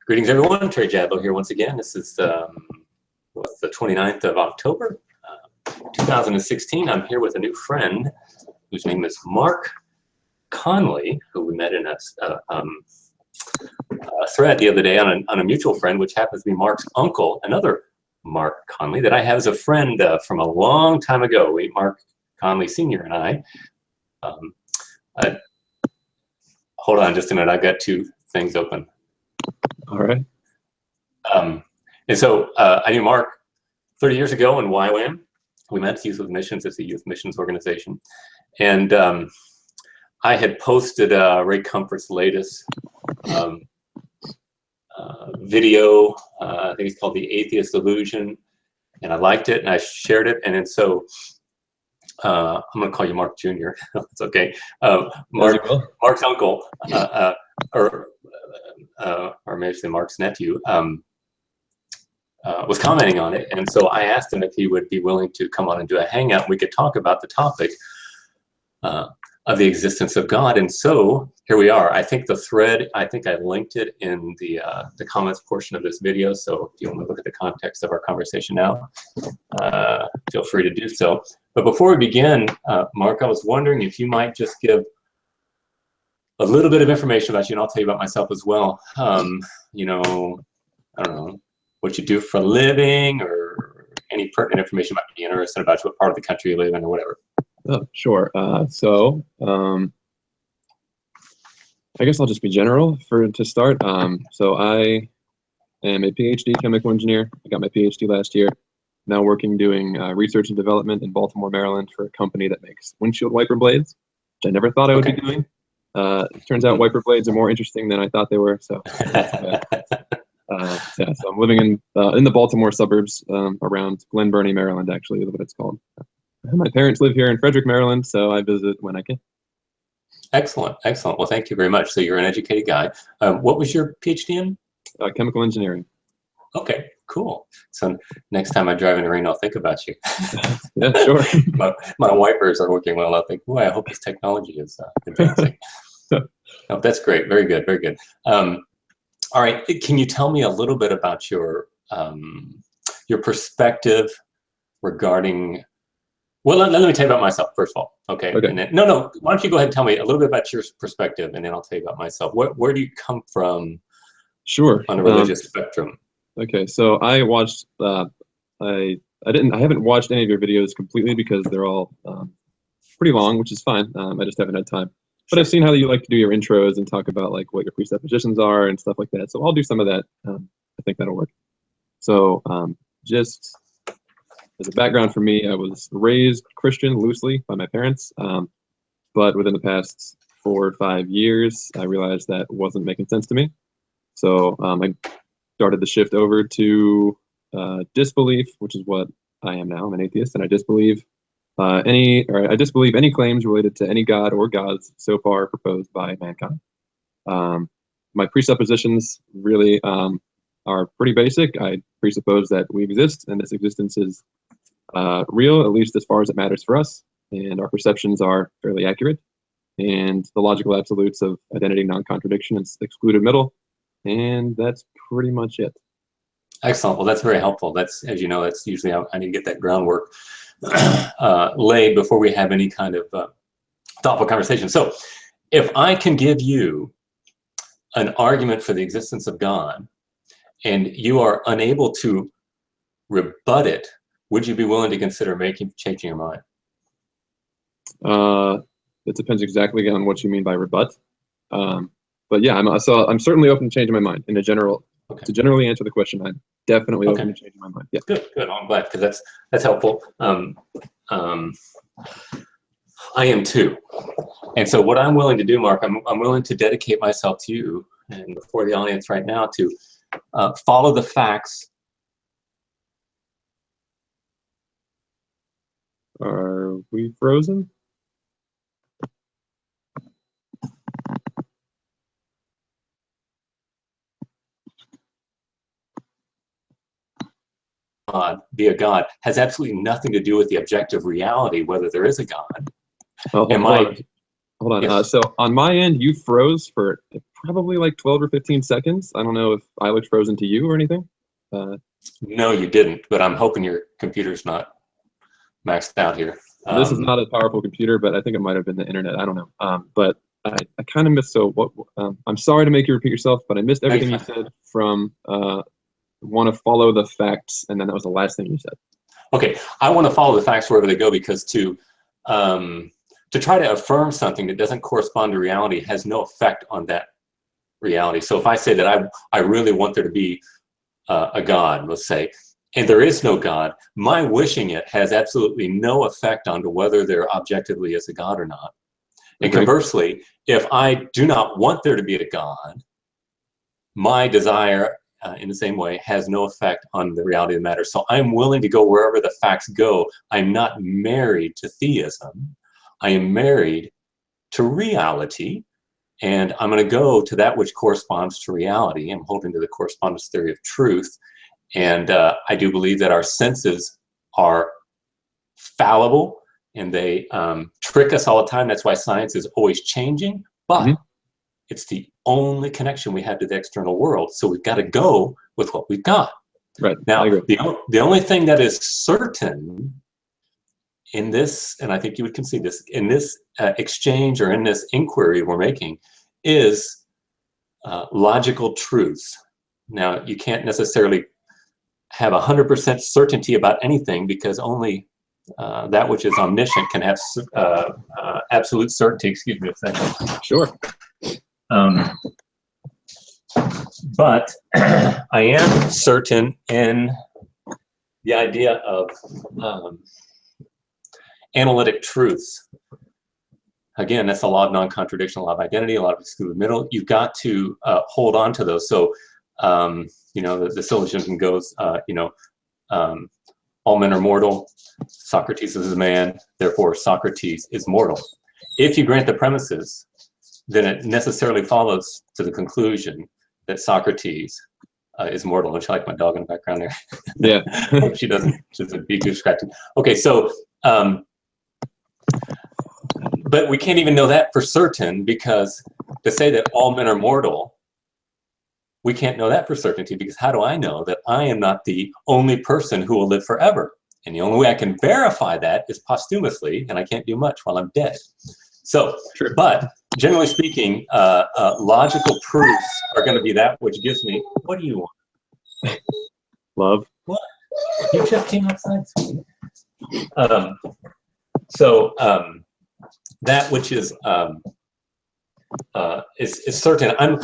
Greetings, everyone. Trey here once again. This is what's the 29th of October, 2016. I'm here with a new friend whose name is Mark Conley, who we met in a thread the other day on a mutual friend, which happens to be Mark's uncle, another Mark Conley that I have as a friend from a long time ago. Mark Conley Sr. and I. Hold on just a minute. I've got two things open. All right. And so I knew Mark 30 years ago in YWAM. We met Youth with Missions. It's a youth missions organization. And I had posted Ray Comfort's latest video. I think it's called The Atheist Illusion. And I liked it and I shared it. And then so I'm going to call you Mark Jr. It's okay. Mark's uncle, or maybe say Mark's nephew, was commenting on it. And so I asked him if he would be willing to come on and do a hangout. And we could talk about the topic of the existence of God. And so here we are. I think the thread, I think I linked it in the comments portion of this video. So if you want to look at the context of our conversation now, feel free to do so. But before we begin, Mark, I was wondering if you might just give a little bit of information about you, and I'll tell you about myself as well. You know, I don't know, what you do for a living, or any pertinent information might be interested about what part of the country you live in, or whatever. Oh, sure. So I guess I'll just be general to start. So I am a PhD chemical engineer. I got my PhD last year. Now working doing research and development in Baltimore, Maryland for a company that makes windshield wiper blades, which I never thought I would be doing. It turns out wiper blades are more interesting than I thought they were. So, yeah, so I'm living in the Baltimore suburbs around Glen Burnie, Maryland, actually, is what it's called. My parents live here in Frederick, Maryland, so I visit when I can. Excellent, excellent. Well, thank you very much. So you're an educated guy. What was your PhD in? Chemical engineering. Okay, cool. So next time I drive in the rain, I'll think about you. Yeah, sure. my wipers are working well. I'll think, boy, I hope this technology is advancing. Oh, that's great. Very good. Very good. All right. Can you tell me a little bit about your perspective regarding? Well, let me tell you about myself first of all. Okay. And then, no. Why don't you go ahead and tell me a little bit about your perspective, and then I'll tell you about myself. Where do you come from? Sure. On a religious spectrum. Okay. So I watched. I haven't watched any of your videos completely because they're all pretty long, which is fine. I just haven't had time. But I've seen how you like to do your intros and talk about like what your presuppositions are and stuff like that. So I'll do some of that. I think that'll work. So just as a background for me, I was raised Christian loosely by my parents. But within the past 4 or 5 years, I realized that wasn't making sense to me. So I started the shift over to disbelief, which is what I am now. I'm an atheist, and I disbelieve I disbelieve any claims related to any god or gods so far proposed by mankind. My presuppositions really are pretty basic. I presuppose that we exist, and this existence is real, at least as far as it matters for us, and our perceptions are fairly accurate, and the logical absolutes of identity, non-contradiction, and excluded middle, and that's pretty much it. Excellent. Well, that's very helpful. That's, as you know, that's usually I need to get that groundwork laid before we have any kind of thoughtful conversation. So if I can give you an argument for the existence of God and you are unable to rebut it, would you be willing to consider changing your mind? It depends exactly on what you mean by rebut. But yeah, I'm certainly open to changing my mind in a general. Okay. To generally answer the question, I'm definitely open to changing my mind. Yeah. Good. I'm glad, because that's helpful. I am too. And so what I'm willing to do, Mark, I'm willing to dedicate myself to you and before the audience right now to follow the facts. Are we frozen? Be a God has absolutely nothing to do with the objective reality, whether there is a God. Oh, Hold on. Yes. So on my end, you froze for probably like 12 or 15 seconds. I don't know if I looked frozen to you or anything. No, you didn't, but I'm hoping your computer's not maxed out here. This is not a powerful computer, but I think it might have been the internet. I don't know. But I kind of missed. So what? I'm sorry to make you repeat yourself, but I missed everything you said from want to follow the facts, and then that was the last thing you said. Okay, I want to follow the facts wherever they go, because to try to affirm something that doesn't correspond to reality has no effect on that reality. So if I say that I really want there to be a God, let's say, and there is no God, my wishing it has absolutely no effect on to whether there objectively is a God or not. And conversely, if I do not want there to be a God, my desire in the same way has no effect on the reality of the matter. So I'm willing to go wherever the facts go. I'm not married to theism. I am married to reality, and I'm going to go to that which corresponds to reality. I'm holding to the correspondence theory of truth. And I do believe that our senses are fallible, and they trick us all the time. That's why science is always changing, but it's the only connection we have to the external world. So we've got to go with what we've got. Right. Now, the only thing that is certain in this, and I think you would concede this, in this exchange or in this inquiry we're making, is logical truths. Now, you can't necessarily have 100% certainty about anything, because only that which is omniscient can have absolute certainty. Excuse me a second. Sure. But I am certain in the idea of analytic truths. Again, that's the law of non-contradiction, law of identity, a law of excluded middle. You've got to hold on to those. So, you know, the syllogism goes, you know, all men are mortal. Socrates is a man, therefore Socrates is mortal. If you grant the premises, then it necessarily follows to the conclusion that Socrates is mortal. Don't you like my dog in the background there? Yeah. Hope she doesn't. She's a big goose scratching. Okay, so, but we can't even know that for certain, because to say that all men are mortal, we can't know that for certainty, because how do I know that I am not the only person who will live forever? And the only way I can verify that is posthumously, and I can't do much while I'm dead. So, but generally speaking, logical proofs are going to be that which gives me, what do you want? Love. What? You just came outside. That which is certain. Are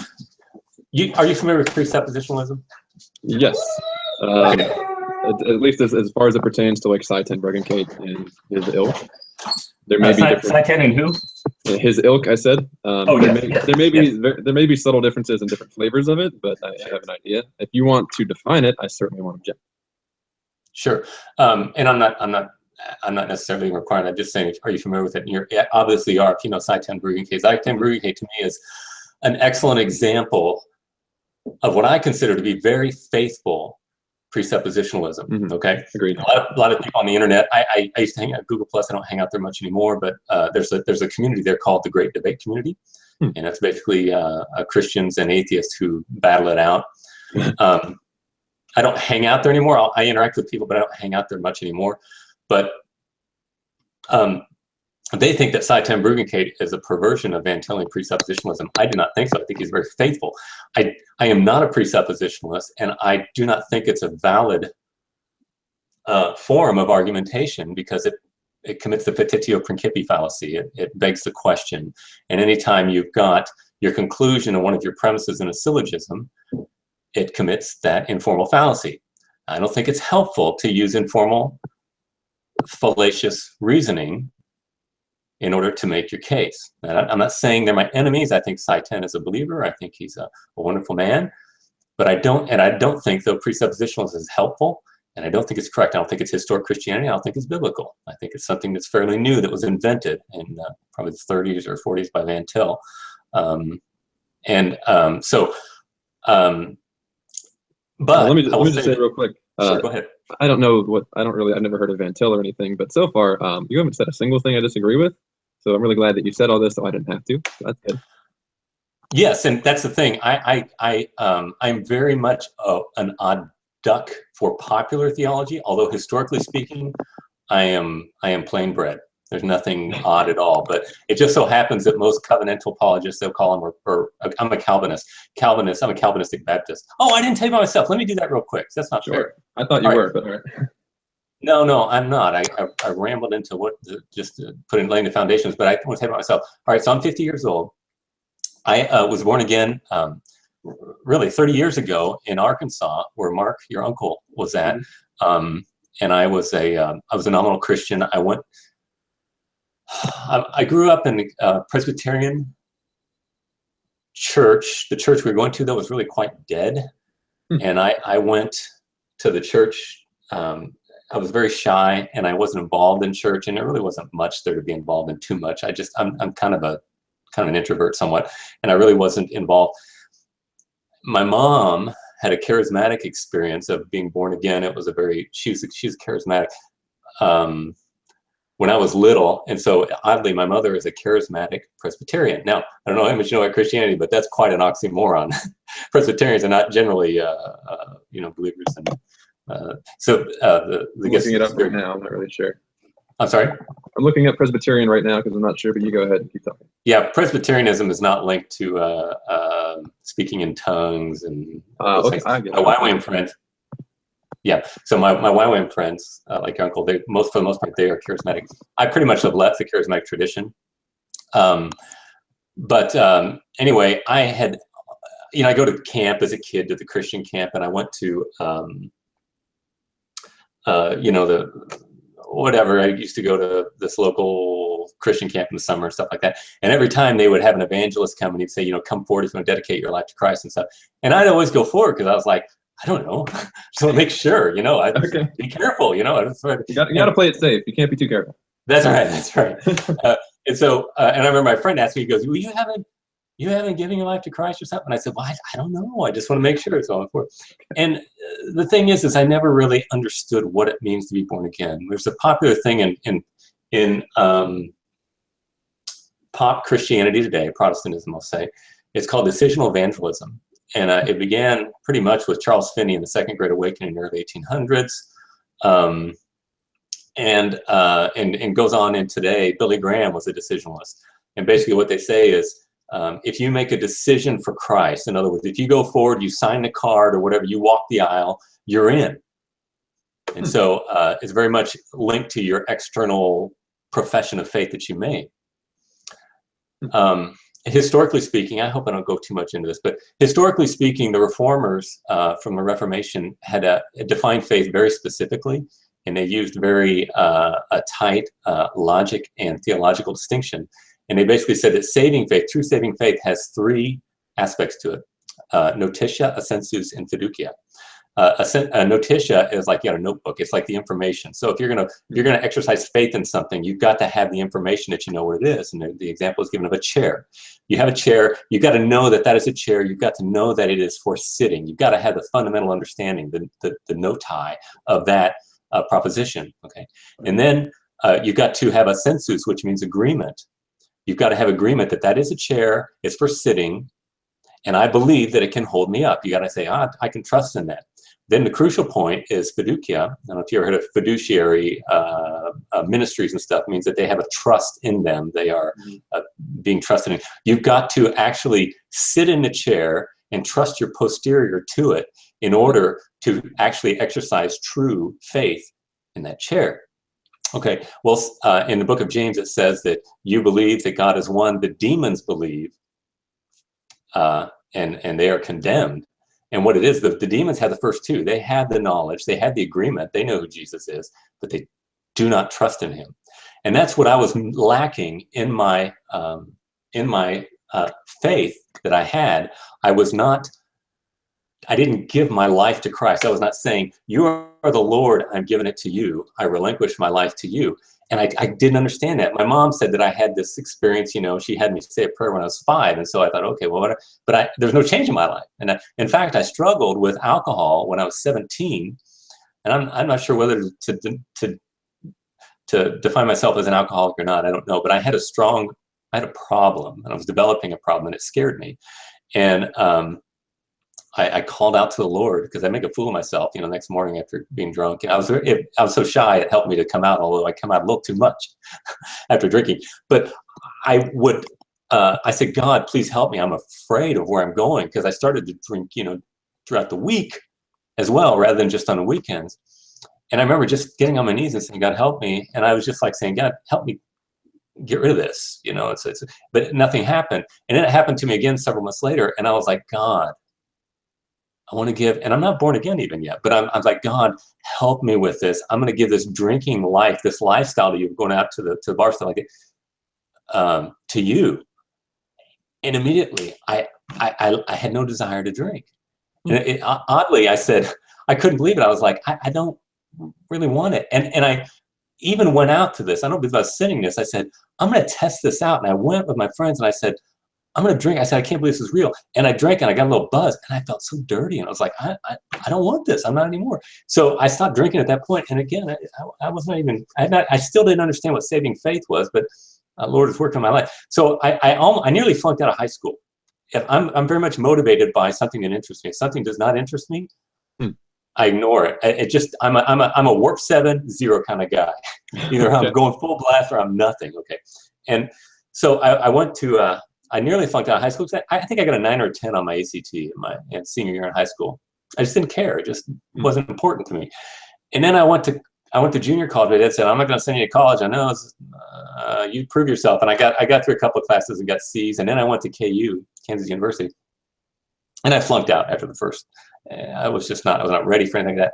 you familiar with presuppositionalism? Yes. At least as far as it pertains to like Saitan, Bruggencate, and his ilk. There may be Saitan and who? His ilk, I said. There may be subtle differences in different flavors of it, but I have an idea. If you want to define it, I certainly want to object. Sure. And I'm not necessarily requiring. I'm just saying, are you familiar with it? And you obviously are. If you know Saitan Bruggencate. Saitan Bruggencate to me is an excellent example of what I consider to be very faithful presuppositionalism. Okay, agreed. A lot of people on the internet. I used to hang out at Google Plus. I don't hang out there much anymore, but there's a community there called the Great Debate Community, and that's basically Christians and atheists who battle it out. I don't hang out there anymore. I interact with people, but I don't hang out there much anymore. But they think that Saitan Bruggencate is a perversion of Van Tilling presuppositionalism. I do not think so. I think he's very faithful. I am not a presuppositionalist, and I do not think it's a valid form of argumentation, because it commits the petitio principii fallacy. It begs the question. And anytime you've got your conclusion of one of your premises in a syllogism, it commits that informal fallacy. I don't think it's helpful to use informal, fallacious reasoning in order to make your case. I'm not saying they're my enemies. I think Saitan is a believer. I think he's a wonderful man. But I don't think, though, presuppositionalism is helpful, and I don't think it's correct. I don't think it's historic Christianity. I don't think it's biblical. I think it's something that's fairly new, that was invented in probably the 30s or 40s by Van Til. But let me just say real quick. Sure, go ahead. I've never heard of Van Til or anything, but so far, you haven't said a single thing I disagree with. So I'm really glad that you said all this, so I didn't have to. So that's good. Yes, and that's the thing. I'm very much an odd duck for popular theology, although historically speaking, I am plain bread. There's nothing odd at all. But it just so happens that most covenantal apologists, they'll call them, or I'm a Calvinist. I'm a Calvinistic Baptist. Oh, I didn't tell you about myself. Let me do that real quick. That's not fair. I thought you were, but all right. No, I'm not. I rambled into what just laying the foundations, but I want to tell you about myself. All right, so I'm 50 years old. I was born again, really 30 years ago in Arkansas, where Mark, your uncle, was at. And I was a nominal Christian. I grew up in a Presbyterian church. The church we were going to, that was really quite dead. And I went to the church. I was very shy, and I wasn't involved in church, and there really wasn't much there to be involved in too much. I'm kind of an introvert somewhat, and I really wasn't involved. My mom had a charismatic experience of being born again. It was she was charismatic when I was little, and so oddly, my mother is a charismatic Presbyterian. Now, I don't know how much you know about Christianity, but that's quite an oxymoron. Presbyterians are not generally, believers in. Looking it up right now. I'm not really sure. I'm sorry? I'm looking at Presbyterian right now because I'm not sure, but you go ahead and keep talking. Yeah, Presbyterianism is not linked to speaking in tongues and those things. My YWAM friends. Yeah, so my YWAM friends, like your uncle, for the most part, they are charismatic. I pretty much have left the charismatic tradition. Anyway, I go to camp as a kid, to the Christian camp, and I went to, I used to go to this local Christian camp in the summer and stuff like that. And every time they would have an evangelist come and he'd say, come forward if you want to dedicate your life to Christ and stuff. And I'd always go forward because I was like, I don't know. Just want to make sure, okay. Be careful, You got to play it safe. You can't be too careful. That's right. That's right. And I remember my friend asked me, he goes, well, you haven't given your life to Christ or something? And I said, well, I don't know. I just want to make sure it's all forth. And the thing is I never really understood what it means to be born again. There's a popular thing in pop Christianity today, Protestantism, I'll say. It's called decisional evangelism. And it began pretty much with Charles Finney in the Second Great Awakening in the early 1800s. And goes on in today. Billy Graham was a decisionalist. And basically what they say is, if you make a decision for Christ, in other words, if you go forward, you sign the card or whatever, you walk the aisle, you're in. And so it's very much linked to your external profession of faith that you made. Historically speaking, I hope I don't go too much into this, but historically speaking, the reformers from the Reformation had defined faith very specifically, and they used very tight logic and theological distinction. And they basically said that true saving faith, has three aspects to it: notitia, assensus, and fiducia. Notitia is like you got a notebook. It's like the information. So if you're gonna exercise faith in something, you've got to have the information that you know what it is. And the example is given of a chair. You have a chair. You've got to know that is a chair. You've got to know that it is for sitting. You've got to have the fundamental understanding, the noti of that proposition. Okay, and then you've got to have a sensus, which means agreement. You've got to have agreement that is a chair. It's for sitting. And I believe that it can hold me up. You got to say, I can trust in that. Then the crucial point is fiducia. I don't know if you ever heard of fiduciary ministries and stuff. It means that they have a trust in them. They are being trusted in. You've got to actually sit in the chair and trust your posterior to it in order to actually exercise true faith in that chair. Okay, well, in the book of James, it says that you believe that God is one. The demons believe. And they are condemned. And what it is, the demons have the first two. They have the knowledge, they have the agreement, they know who Jesus is, but they do not trust in him. And that's what I was lacking in my faith that I had. I didn't give my life to Christ. I was not saying, you are the Lord, I'm giving it to you. I relinquish my life to you. And I didn't understand that. My mom said that I had this experience, she had me say a prayer when I was 5. And so I thought, okay, well, whatever. But there's no change in my life. And in fact, I struggled with alcohol when I was 17. And I'm not sure whether to to define myself as an alcoholic or not, I don't know, but I had a problem, and I was developing a problem, and it scared me. And I called out to the Lord, because I make a fool of myself, next morning after being drunk. And I was so shy, it helped me to come out, although I come out a little too much after drinking. But I said, God, please help me. I'm afraid of where I'm going, because I started to drink, throughout the week as well, rather than just on the weekends. And I remember just getting on my knees and saying, God, help me. And I was just like saying, God, help me get rid of this. But nothing happened. And then it happened to me again several months later. And I was like, God, I want to give, and I'm not born again even yet, but I'm like, God, help me with this. I'm going to give this drinking life, this lifestyle that you're going out to the bar stuff like it, to you. And immediately I had no desire to drink. And oddly, I said, I couldn't believe it. I was like, I don't really want it. And I even went out to this. I don't believe I was sitting this. I said, I'm going to test this out. And I went with my friends and I said, I'm going to drink. I said, I can't believe this is real. And I drank and I got a little buzz and I felt so dirty. And I was like, I don't want this. I'm not anymore. So I stopped drinking at that point. And again, I was not even, I still didn't understand what saving faith was, but Lord has worked in my life. So I nearly flunked out of high school. If I'm very much motivated by something that interests me. If something does not interest me, I ignore it. I'm a warp 7, 0 kind of guy. Either I'm going full blast or I'm nothing. Okay. And so I went to, I nearly flunked out of high school. I think I got a 9 or a 10 on my ACT in my senior year in high school. I just didn't care. It just wasn't important to me. And then I went to junior college. My dad said, I'm not going to send you to college. I know you prove yourself. And I got through a couple of classes and got C's. And then I went to KU, Kansas University. And I flunked out after the first. I was not ready for anything like that.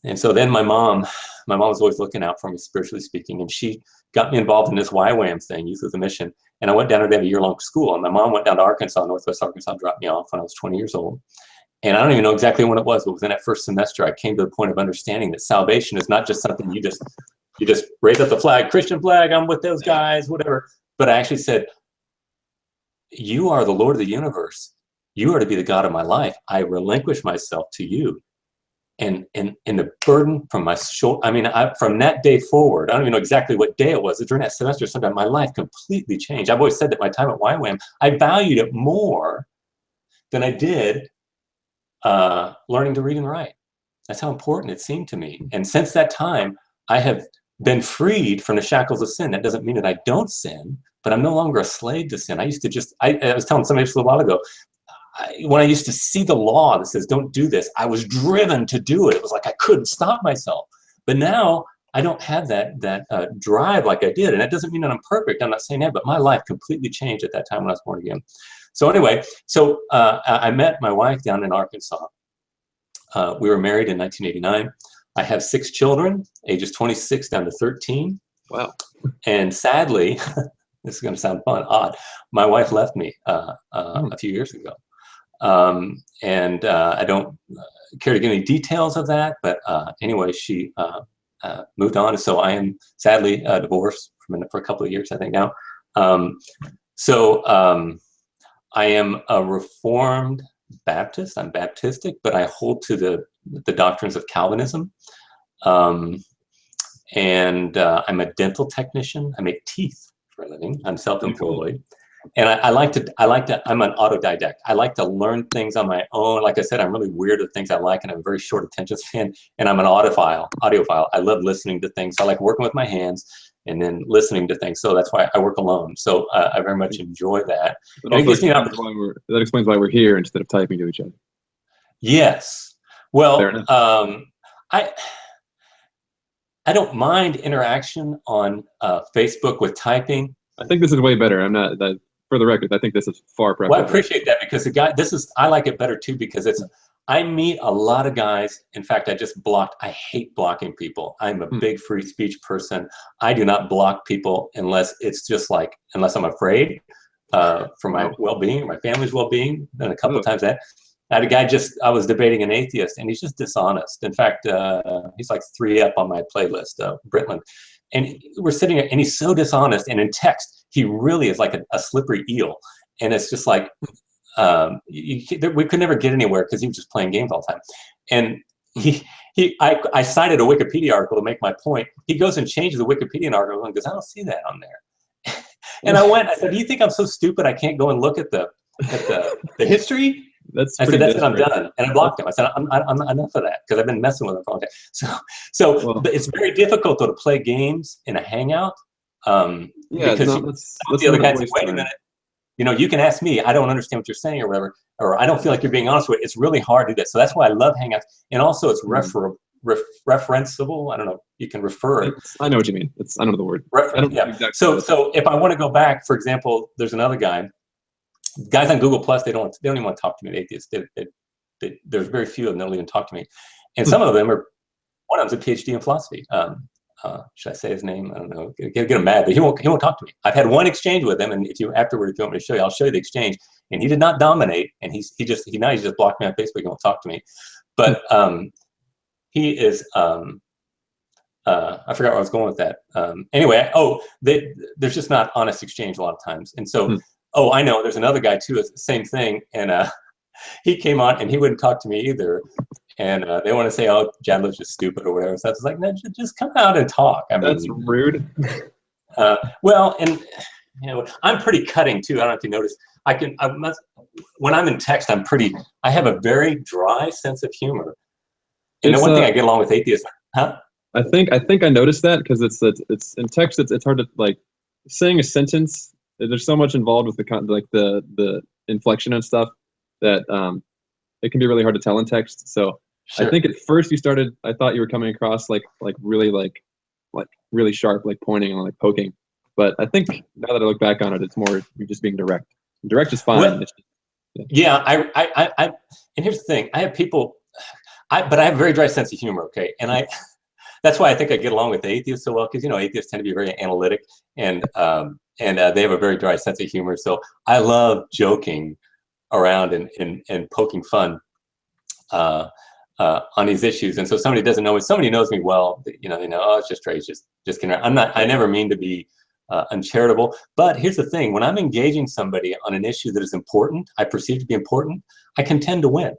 And so then my mom was always looking out for me, spiritually speaking. And she got me involved in this YWAM thing, Youth with a Mission. And I went down there, they have a year-long school. And my mom went down to Arkansas, Northwest Arkansas, dropped me off when I was 20 years old. And I don't even know exactly when it was, but within that first semester, I came to the point of understanding that salvation is not just something you just raise up the flag, Christian flag, I'm with those guys, whatever. But I actually said, you are the Lord of the universe. You are to be the God of my life. I relinquish myself to you. And the burden from my shoulder, from that day forward, I don't even know exactly what day it was. During that semester, sometime my life completely changed. I've always said that my time at YWAM, I valued it more than I did learning to read and write. That's how important it seemed to me. And since that time, I have been freed from the shackles of sin. That doesn't mean that I don't sin, but I'm no longer a slave to sin. I used to I was telling somebody just a little while ago, when I used to see the law that says, don't do this, I was driven to do it. It was like I couldn't stop myself. But now I don't have that drive like I did. And that doesn't mean that I'm perfect. I'm not saying that, but my life completely changed at that time when I was born again. So anyway, I met my wife down in Arkansas. We were married in 1989. I have 6 children, ages 26 down to 13. Wow. And sadly, this is going to sound odd, my wife left me a few years ago. I don't care to give any details of that, but anyway, she moved on. So I am sadly divorced for a couple of years, I think now. I am a Reformed Baptist. I'm Baptistic, but I hold to the doctrines of Calvinism. I'm a dental technician. I make teeth for a living. I'm self-employed. And I like to, I'm an autodidact. I like to learn things on my own. Like I said, I'm really weird at things I like, and I have a very short attention span, and I'm an audiophile. I love listening to things. I like working with my hands and then listening to things. So that's why I work alone. So I very much enjoy that. And it gives me that explains why we're here instead of typing to each other. Yes. Well, I don't mind interaction on Facebook with typing. I think this is way better. I'm not that. For the record, I think this is far preferable. Well, I appreciate that, because I like it better too, because I meet a lot of guys. In fact, I hate blocking people. I'm a big free speech person. I do not block people unless I'm afraid for my well-being, my family's well-being. And a couple of times I had a guy I was debating an atheist, and he's just dishonest. In fact, he's like 3 up on my playlist, Britland. And we're sitting there, and he's so dishonest. And in text, he really is like a slippery eel. And it's just like, we could never get anywhere because he was just playing games all the time. And I cited a Wikipedia article to make my point. He goes and changes the Wikipedia article and goes, I don't see that on there. And I said, do you think I'm so stupid I can't go and look at the history? That's I said, that's it, I'm desperate. done. And I blocked him. I said, I'm enough of that, because I've been messing with him for a long time. So Well, it's very difficult though to play games in a hangout. yeah, Because no, let's the other not guy says, waste wait a time. minute, you know, you can ask me, I don't understand what you're saying or whatever, or I don't feel like you're being honest with it. It's really hard to do that. So that's why I love hangouts. And also it's referenceable. I don't know, you can refer. I know what you mean. I don't know the word. I don't know exactly so if I want to go back, for example, there's another guy. Guys on Google Plus, they don't even want to talk to me. Atheists. There's very few of them that don't even talk to me, and some of them are. One of them's a PhD in philosophy. Should I say his name? I don't know. Get him mad, but he won't talk to me. I've had one exchange with him, and if you afterward, if you want me to show you, I'll show you the exchange. And he did not dominate, and he's just blocked me on Facebook. He won't talk to me, but he is. I forgot where I was going with that. Anyway, there's just not honest exchange a lot of times, and so. Oh, I know. There's another guy too. It's the same thing, and he came on and he wouldn't talk to me either. And they want to say, "Oh, Jadlo's just stupid" or whatever. So I was like, "No, just come out and talk." I mean, that's rude. Well, and you know, I'm pretty cutting too. I don't know if you noticed. When I'm in text, I have a very dry sense of humor. And the one thing I get along with atheists, huh? I think I noticed that because it's in text. It's hard to like saying a sentence. There's so much involved with the inflection and stuff that it can be really hard to tell in text. So sure. I think at first I thought you were coming across like really sharp, like pointing and like poking. But I think now that I look back on it, it's more you're just being direct. Direct is fine. Well, yeah, I and here's the thing: I have people, but I have a very dry sense of humor. Okay, and that's why I think I get along with the atheists so well, because you know atheists tend to be very analytic and they have a very dry sense of humor. So I love joking around and poking fun on these issues. And so somebody doesn't know me, somebody knows me well, you know, they know, oh, it's just Trey, just kidding. I never mean to be uncharitable, but here's the thing: when I'm engaging somebody on an issue that is important, I perceive to be important, I can tend to win.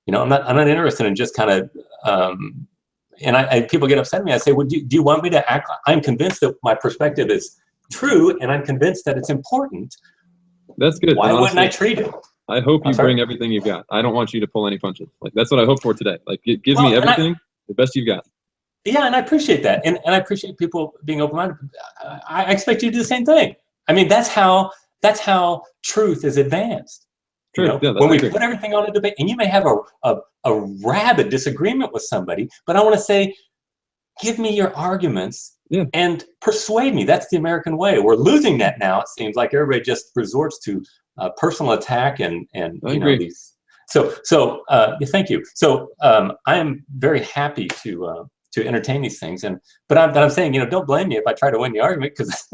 You know, I'm not interested in just kind of. And people get upset at me. I say, well, do you want me to act? I'm convinced that my perspective is true, and I'm convinced that it's important. That's good. Why wouldn't I treat it? I hope you bring everything you've got. I don't want you to pull any punches. Like that's what I hope for today. Like give me everything, the best you've got. Yeah, and I appreciate that, and I appreciate people being open-minded. I expect you to do the same thing. I mean, that's how truth is advanced. True. You know, yeah, when we put everything on a debate, and you may have a rabid disagreement with somebody, but I want to say, give me your arguments and persuade me. That's the American way. We're losing that now. It seems like everybody just resorts to personal attack and you know these. So thank you. So I am very happy to entertain these things, but I'm saying, you know, don't blame me if I try to win the argument, because.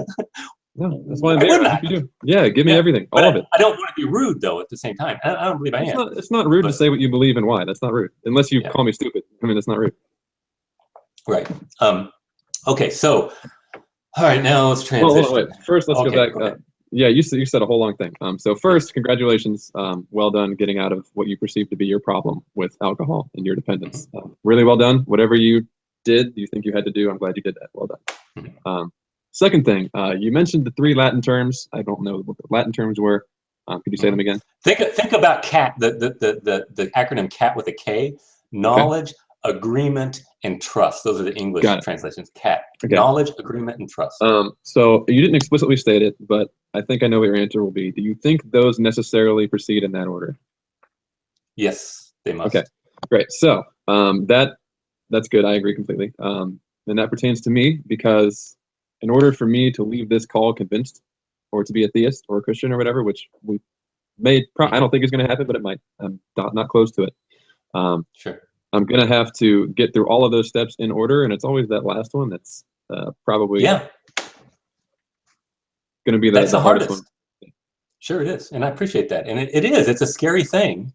No, that's why I'm there. I hope you do. Yeah, give me everything, all of it. I don't want to be rude though. At the same time, I don't believe I am. It's not rude to say what you believe and why. That's not rude, unless you call me stupid. I mean, that's not rude. Right. Okay. So, all right. Now let's transition. Wait. First, let's go back. Yeah, you said a whole long thing. So first, congratulations. Well done getting out of what you perceive to be your problem with alcohol and your dependence. Really well done. Whatever you did, you think you had to do, I'm glad you did that. Well done. Second thing, you mentioned the 3 Latin terms. I don't know what the Latin terms were. Could you say them again? Think about CAT, the acronym CAT with a K: knowledge, agreement, and trust. Those are the English translations. CAT: knowledge, agreement, and trust. So you didn't explicitly state it, but I think I know what your answer will be. Do you think those necessarily proceed in that order? Yes, they must. Okay, great. So that's good. I agree completely. And that pertains to me because in order for me to leave this call convinced, or to be a theist or a Christian or whatever, which we I don't think is going to happen, but it might. I'm not close to it. Sure. I'm going to have to get through all of those steps in order, and it's always that last one that's probably going to be the hardest one. Sure it is, and I appreciate that. And it is. It's a scary thing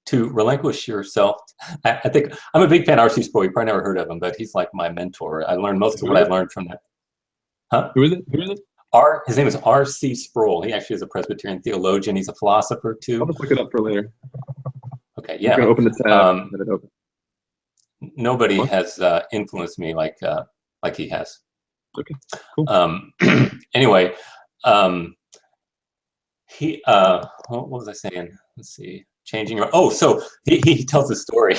to relinquish yourself. I think I'm a big fan of R.C. Sproul. You probably never heard of him, but he's like my mentor. I learned most of what I learned from that. Huh? Who is it? His name is R.C. Sproul. He actually is a Presbyterian theologian. He's a philosopher too. I'll just look it up for later. Okay, yeah. I'm going to open the tab. Let it open. Nobody What? has influenced me like he has. Okay, cool. Anyway, he what was I saying? Let's see. Changing your so he tells a story.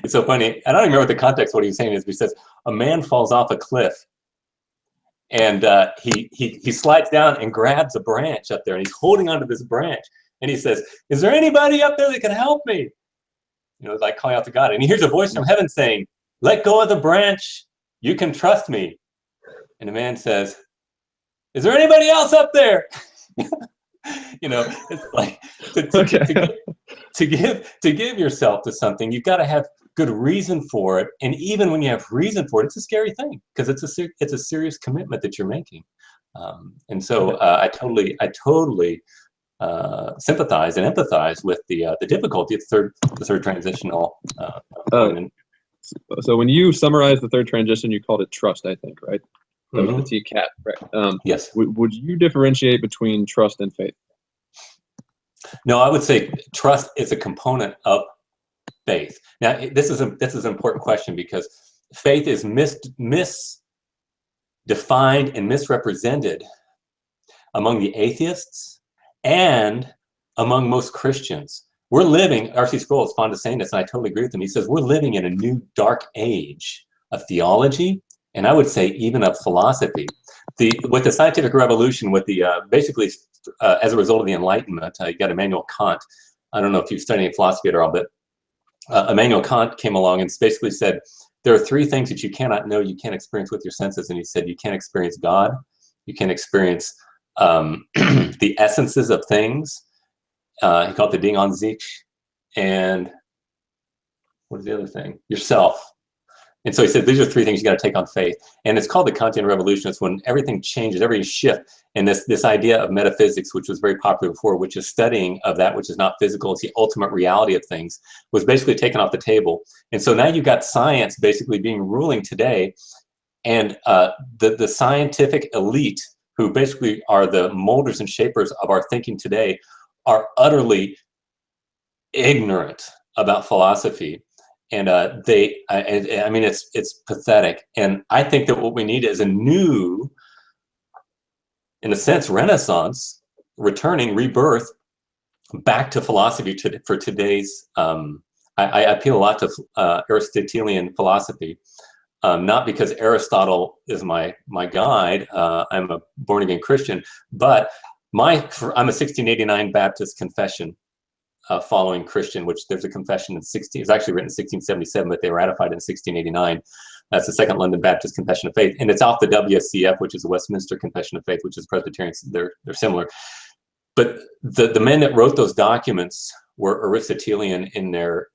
It's so funny. I don't even remember what the context of what he was saying is, but he says a man falls off a cliff and he slides down and grabs a branch up there and he's holding onto this branch and he says, "Is there anybody up there that can help me?" You know, like calling out to God. And he hears a voice from heaven saying, "Let go of the branch. You can trust me." And the man says, "Is there anybody else up there?" You know, it's like to give yourself to something, you've got to have good reason for it. And even when you have reason for it, it's a scary thing because it's a serious commitment that you're making. And so I totally sympathize and empathize with the difficulty of the third transitional point. So when you summarized the third transition, you called it trust, I think, right? That was the TCAT, right? Yes. Would you differentiate between trust and faith? No, I would say trust is a component of faith. Now, this is an important question because faith is misdefined and misrepresented among the atheists and among most Christians. We're living, R.C. Sproul is fond of saying this, and I totally agree with him. He says we're living in a new dark age of theology, and I would say even of philosophy. With the scientific revolution, with the basically as a result of the Enlightenment, you got Immanuel Kant. I don't know if you've studied philosophy at all, but Immanuel Kant came along and basically said, there are three things that you cannot know, you can't experience with your senses. And he said, you can't experience God, you can't experience the essences of things. He called it the Ding an sich. And what is the other thing? Yourself. And so he said, these are three things you got to take on faith. And it's called the Kantian Revolution. It's when everything changes, everything shifts. And this idea of metaphysics, which was very popular before, which is studying of that which is not physical, it's the ultimate reality of things, was basically taken off the table. And so now you've got science basically being ruling today. And the scientific elite, who basically are the molders and shapers of our thinking today, are utterly ignorant about philosophy. And I mean, it's pathetic. And I think that what we need is a new, in a sense, renaissance, returning, rebirth back to philosophy for today's. I appeal a lot to Aristotelian philosophy, not because Aristotle is my guide. I'm a born-again Christian, but I'm a 1689 Baptist confession. Following Christian, which there's a confession it's actually written in 1677, but they ratified it in 1689. That's the Second London Baptist Confession of Faith, and it's off the WSCF, which is the Westminster Confession of Faith, which is Presbyterian. They're similar, but the men that wrote those documents were Aristotelian in their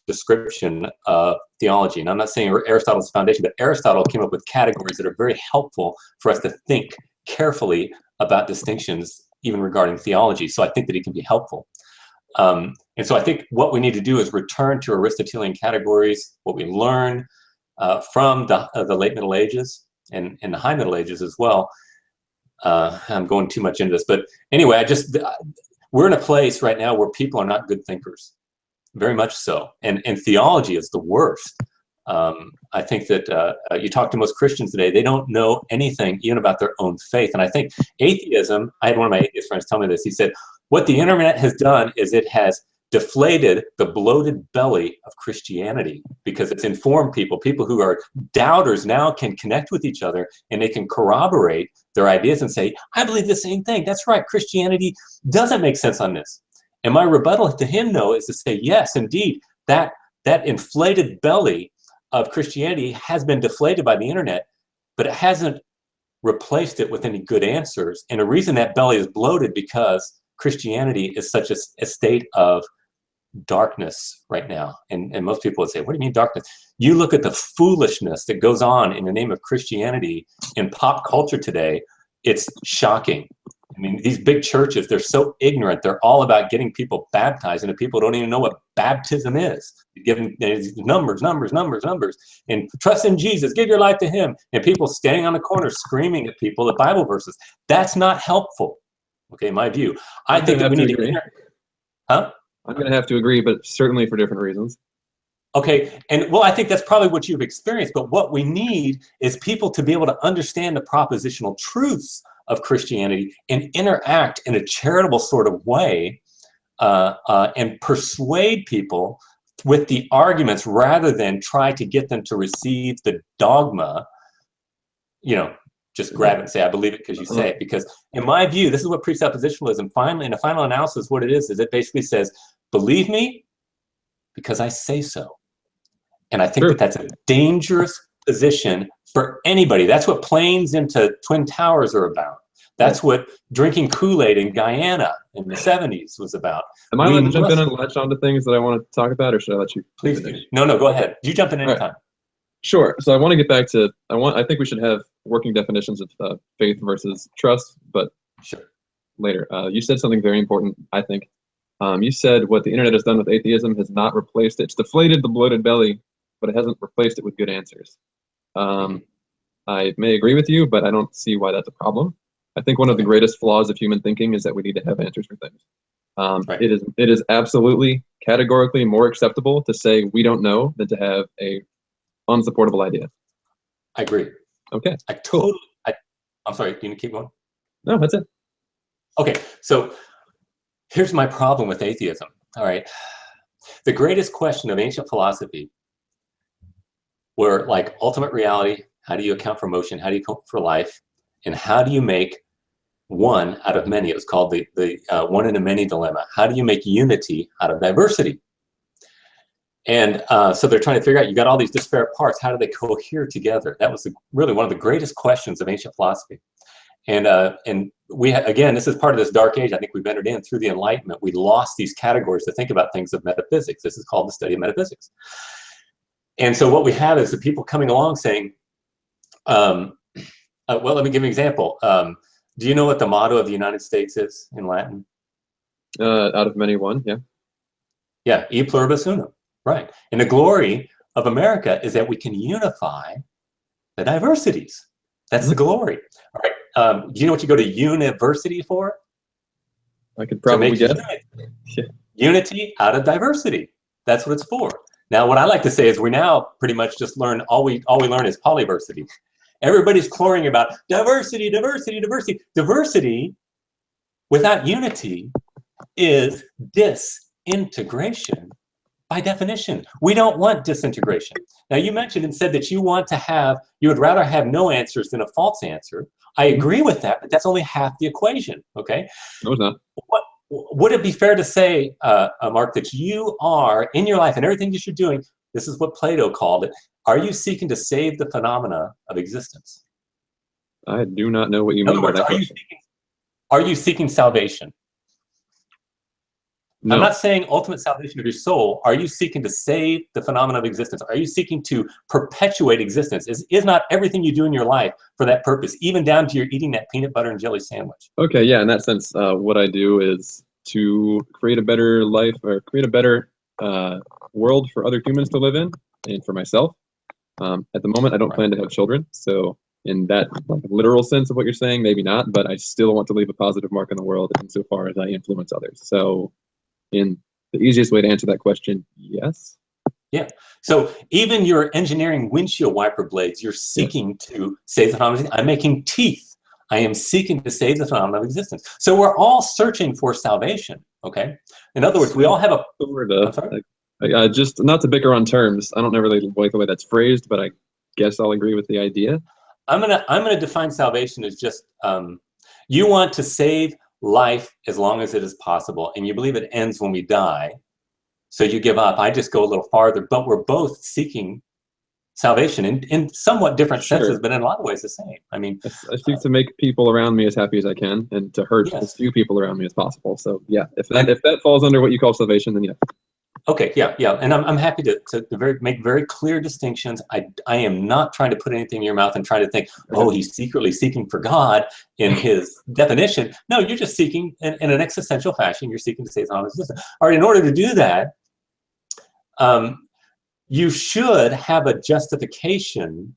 description of theology. And I'm not saying Aristotle's the foundation, but Aristotle came up with categories that are very helpful for us to think carefully about distinctions, even regarding theology. So I think that it can be helpful. And so I think what we need to do is return to Aristotelian categories, what we learn from the late Middle Ages and the High Middle Ages as well. I'm going too much into this, but anyway, we're in a place right now where people are not good thinkers, very much so, and theology is the worst. I think that you talk to most Christians today, they don't know anything even about their own faith. And I think atheism, I had one of my atheist friends tell me this. He said, what the internet has done is it has deflated the bloated belly of Christianity because it's informed people who are doubters now can connect with each other and they can corroborate their ideas and say, I believe the same thing. That's right. Christianity doesn't make sense on this. And my rebuttal to him, though, is to say, yes, indeed, that inflated belly of Christianity has been deflated by the internet, but it hasn't replaced it with any good answers. And the reason that belly is bloated because Christianity is such a state of darkness right now. And most people would say, what do you mean darkness? You look at the foolishness that goes on in the name of Christianity in pop culture today, it's shocking. I mean, these big churches, they're so ignorant. They're all about getting people baptized, and the people don't even know what baptism is. Giving numbers, and trust in Jesus, give your life to him. And people standing on the corner screaming at people the Bible verses. That's not helpful. Okay, my view. I think that we need to. I'm going to have to agree, but certainly for different reasons. Okay, and well, I think that's probably what you've experienced, but what we need is people to be able to understand the propositional truths of Christianity and interact in a charitable sort of way, and persuade people with the arguments rather than try to get them to receive the dogma, just grab it and say, I believe it because you say it. Because in my view, this is what presuppositionalism, finally, in a final analysis, what it is it basically says, believe me because I say so. And I think that that's a dangerous position for anybody. That's what planes into Twin Towers are about. That's what drinking Kool-Aid in Guyana in the 70s was about. Am I allowed to jump in and latch on to things that I want to talk about, or should I let you? Please do. No, go ahead. You jump in anytime. Sure. So I want to get back to, I think we should have working definitions of faith versus trust, but later. You said something very important, I think. You said what the internet has done with atheism has not replaced it. It's deflated the bloated belly, but it hasn't replaced it with good answers. I may agree with you, but I don't see why that's a problem. I think one of the greatest flaws of human thinking is that we need to have answers for things. It is absolutely categorically more acceptable to say we don't know than to have a unsupportable idea. I agree. Okay. I'm sorry, can you keep going? No, that's it. Okay, so here's my problem with atheism. All right. The greatest question of ancient philosophy were like ultimate reality, how do you account for motion, how do you account for life, and how do you make one out of many? It was called the one in a many dilemma. How do you make unity out of diversity? And so they're trying to figure out, you got all these disparate parts, how do they cohere together? That was really one of the greatest questions of ancient philosophy. And we, again, this is part of this dark age I think we've entered in through the Enlightenment. We lost these categories to think about things of metaphysics. This is called the study of metaphysics. And so what we have is the people coming along saying, well, let me give you an example. Do you know what the motto of the United States is in Latin? Out of many, one, yeah. Yeah, e pluribus unum, right. And the glory of America is that we can unify the diversities. That's the glory. All right. Do you know what you go to university for? I could probably guess. Unity out of diversity. That's what it's for. Now, what I like to say is we now pretty much just learn, all we learn is polyversity. Everybody's cloring about diversity, diversity, diversity. Diversity without unity is disintegration by definition. We don't want disintegration. Now, you mentioned and said that you would rather have no answers than a false answer. I agree with that, but that's only half the equation, okay? No, it's not. Would it be fair to say, Mark, that you are, in your life and everything that you're doing, this is what Plato called it, are you seeking to save the phenomena of existence? I do not know what you mean by that question. Are you seeking salvation? No. I'm not saying ultimate salvation of your soul. Are you seeking to save the phenomena of existence? Are you seeking to perpetuate existence? Is not everything you do in your life for that purpose, even down to your eating that peanut butter and jelly sandwich? Okay, yeah, in that sense, what I do is to create a better life, or create a better world for other humans to live in, and for myself. At the moment, I don't plan to have children, so in that literal sense of what you're saying, maybe not, but I still want to leave a positive mark on the world insofar as I influence others. So in the easiest way to answer that question, yes. Yeah. So even your engineering windshield wiper blades, you're seeking to save the phenomenon. I'm making teeth. I am seeking to save the phenomenon of existence. So we're all searching for salvation. Okay. In other words, we all have a sort of. Just not to bicker on terms. I don't really like the way that's phrased, but I guess I'll agree with the idea. I'm gonna define salvation as just you want to save life as long as it is possible, and you believe it ends when we die, so you give up. I just go a little farther, but we're both seeking salvation in somewhat different senses, but in a lot of ways the same. I mean, I seek to make people around me as happy as I can, and to hurt as few people around me as possible. So yeah, if that falls under what you call salvation, then yeah. Okay, yeah, and I'm happy to make very clear distinctions. I am not trying to put anything in your mouth and trying to think, oh, he's secretly seeking for God in his definition. No, you're just seeking, in an existential fashion, you're seeking to save the existence. All right, in order to do that, you should have a justification.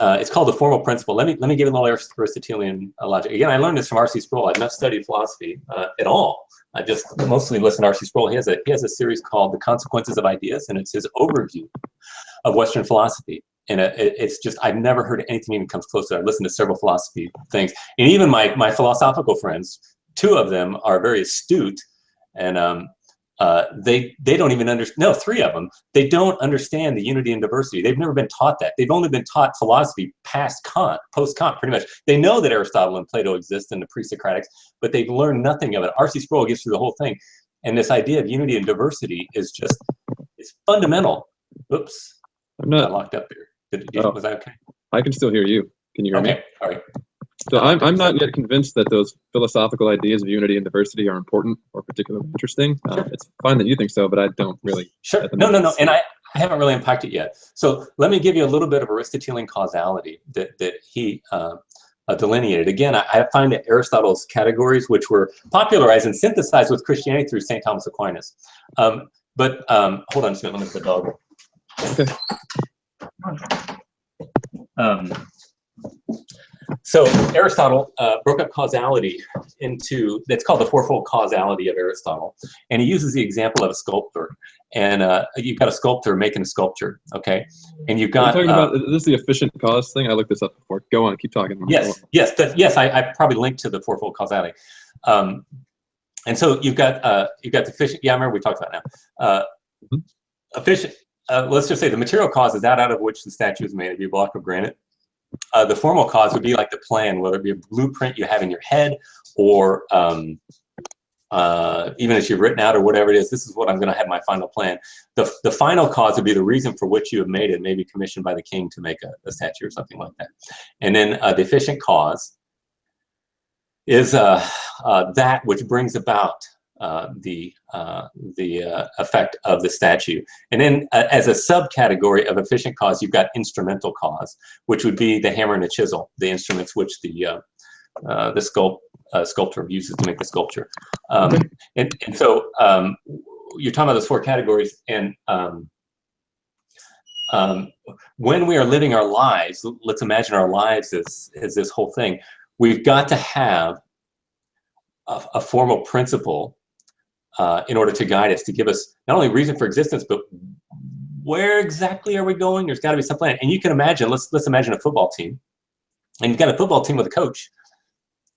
It's called the formal principle. Let me give you a little Aristotelian logic. Again, I learned this from R.C. Sproul. I've not studied philosophy at all. I just mostly listen to R.C. Sproul. He has a series called The Consequences of Ideas, and it's his overview of Western philosophy. And it's just, I've never heard anything even comes close to it. I've listened to several philosophy things. And even my philosophical friends, two of them are very astute, and they don't even understand, no, three of them, they don't understand the unity and diversity. They've never been taught that. They've only been taught philosophy past Kant, post-Kant, pretty much. They know that Aristotle and Plato exist in the pre-Socratics, but they've learned nothing of it. R.C. Sproul gets through the whole thing. And this idea of unity and diversity is just, it's fundamental. Oops, I'm not I locked up here. Was that okay? I can still hear you. Can you hear me? Okay, all right. So I'm not yet convinced that those philosophical ideas of unity and diversity are important or particularly interesting. Sure. It's fine that you think so, but I don't really. Sure. No. And I haven't really unpacked it yet. So let me give you a little bit of Aristotelian causality that he delineated. Again, I find that Aristotle's categories, which were popularized and synthesized with Christianity through St. Thomas Aquinas. But hold on just a minute, let me put the dog. Okay. So Aristotle broke up causality into, that's called the fourfold causality of Aristotle. And he uses the example of a sculptor. And you've got a sculptor making a sculpture, okay? And you've got— Are you talking about, is this the efficient cause thing? I looked this up before. Go on, keep talking. Yes, I probably linked to the fourfold causality. And so you've got the efficient, yeah, I remember we talked about it now. Efficient, let's just say the material cause is that out of which the statue is made. It'd be a block of granite. The formal cause would be like the plan, whether it be a blueprint you have in your head, or even as you've written out or whatever it is, this is what I'm going to have my final plan. The final cause would be the reason for which you have made it, maybe commissioned by the king to make a statue or something like that. And then the efficient cause is that which brings about the effect of the statue. And then as a subcategory of efficient cause, you've got instrumental cause, which would be the hammer and the chisel, the instruments which the sculptor uses to make the sculpture. And so you're talking about those four categories, and when we are living our lives, let's imagine our lives as this whole thing. We've got to have a formal principle in order to guide us, to give us not only reason for existence, but where exactly are we going? There's got to be some plan. And you can imagine, let's imagine a football team, and you've got a football team with a coach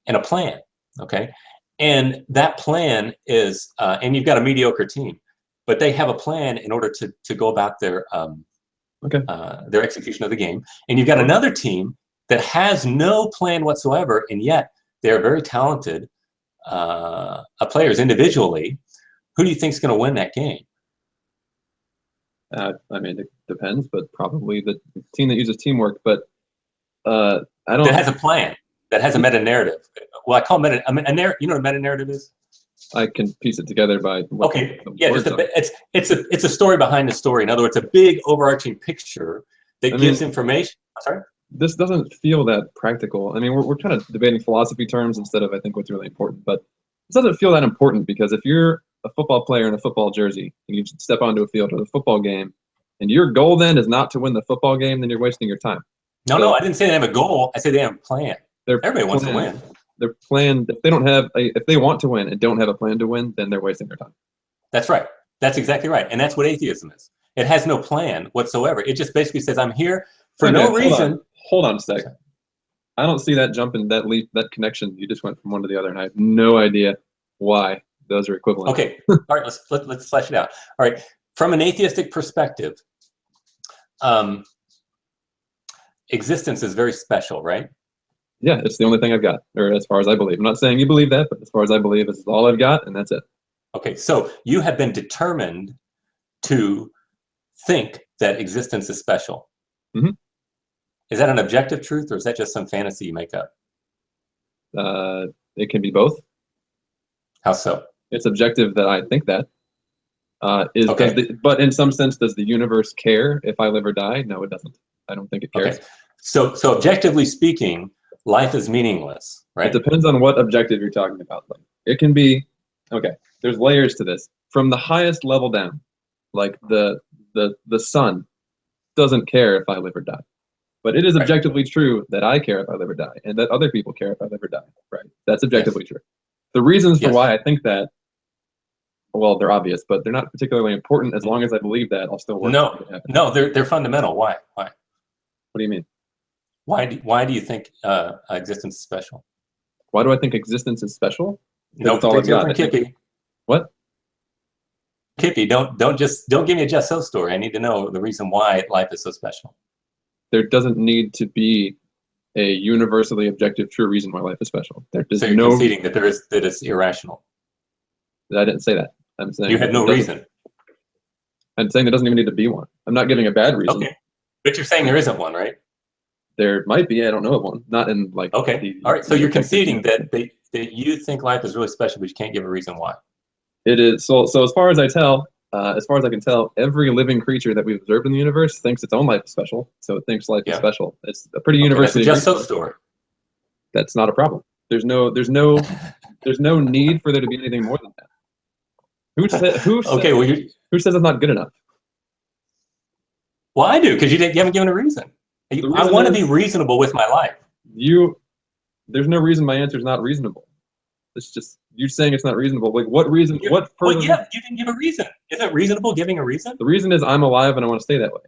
and a plan, okay? And that plan is, and you've got a mediocre team, but they have a plan in order to go about their execution of the game. And you've got another team that has no plan whatsoever, and yet they're very talented players individually. Who do you think is going to win that game? I mean, it depends, but probably the team that uses teamwork. But I don't. That has a plan. That has a meta narrative. Well, I call meta. I mean, you know what a meta narrative is? I can piece it together by. It's a story behind the story. In other words, a big overarching picture that gives information. Sorry. This doesn't feel that practical. I mean, we're kind of debating philosophy terms instead of, I think, what's really important. But this doesn't feel that important, because if you're a football player in a football jersey and you step onto a field or the football game, and your goal then is not to win the football game, then you're wasting your time. No, I didn't say they have a goal. I said they have a plan. Everybody wants to win. Their plan, if they don't have if they want to win and don't have a plan to win, then they're wasting their time. That's right. That's exactly right. And that's what atheism is. It has no plan whatsoever. It just basically says, I'm here for no reason. Hold on a sec. I don't see that jump in that leap, that connection. You just went from one to the other, and I have no idea why those are equivalent. Okay. All right. Let's flesh it out. All right. From an atheistic perspective, existence is very special, right? Yeah, it's the only thing I've got, or as far as I believe. I'm not saying you believe that, but as far as I believe, this is all I've got, and that's it. Okay. So you have been determined to think that existence is special. Mm-hmm. Is that an objective truth, or is that just some fantasy you make up? It can be both. How so? It's objective that I think that. Okay. But in some sense, does the universe care if I live or die? No, it doesn't. I don't think it cares. Okay. So objectively speaking, life is meaningless, right? It depends on what objective you're talking about. Like, it can be, okay, there's layers to this. From the highest level down, like the sun doesn't care if I live or die. But it is objectively true that I care if I live or die, and that other people care if I live or die, right? That's objectively true. The reasons for why I think that well, they're obvious, but they're not particularly important. As long as I believe that, I'll still work to make it happen. No, they're fundamental. Why? What do you mean? Why do you think existence is special? Why do I think existence is special? No, it's all I've got. Kippy. What? Kippy, don't give me a just so story. I need to know the reason why life is so special. There doesn't need to be a universally objective true reason why life is special. So you're conceding that it's irrational. I didn't say that. I'm saying you had no reason. I'm saying there doesn't even need to be one. I'm not giving a bad reason. Okay, but you're saying there isn't one, right? There might be. I don't know of one. Not in like. Okay. All right. So you're conceding that you think life is really special, but you can't give a reason why. It is. So as far as I can tell, every living creature that we've observed in the universe thinks its own life is special. So it thinks life is special. It's a pretty universally. That's a just so story. That's not a problem. There's no need for there to be anything more than that. Who says it's not good enough? Well, I do, because you haven't given a reason. I want to be reasonable with my life. There's no reason my answer is not reasonable. It's just you saying it's not reasonable. Like what reason? You didn't give a reason. Is it reasonable giving a reason? The reason is I'm alive and I want to stay that way.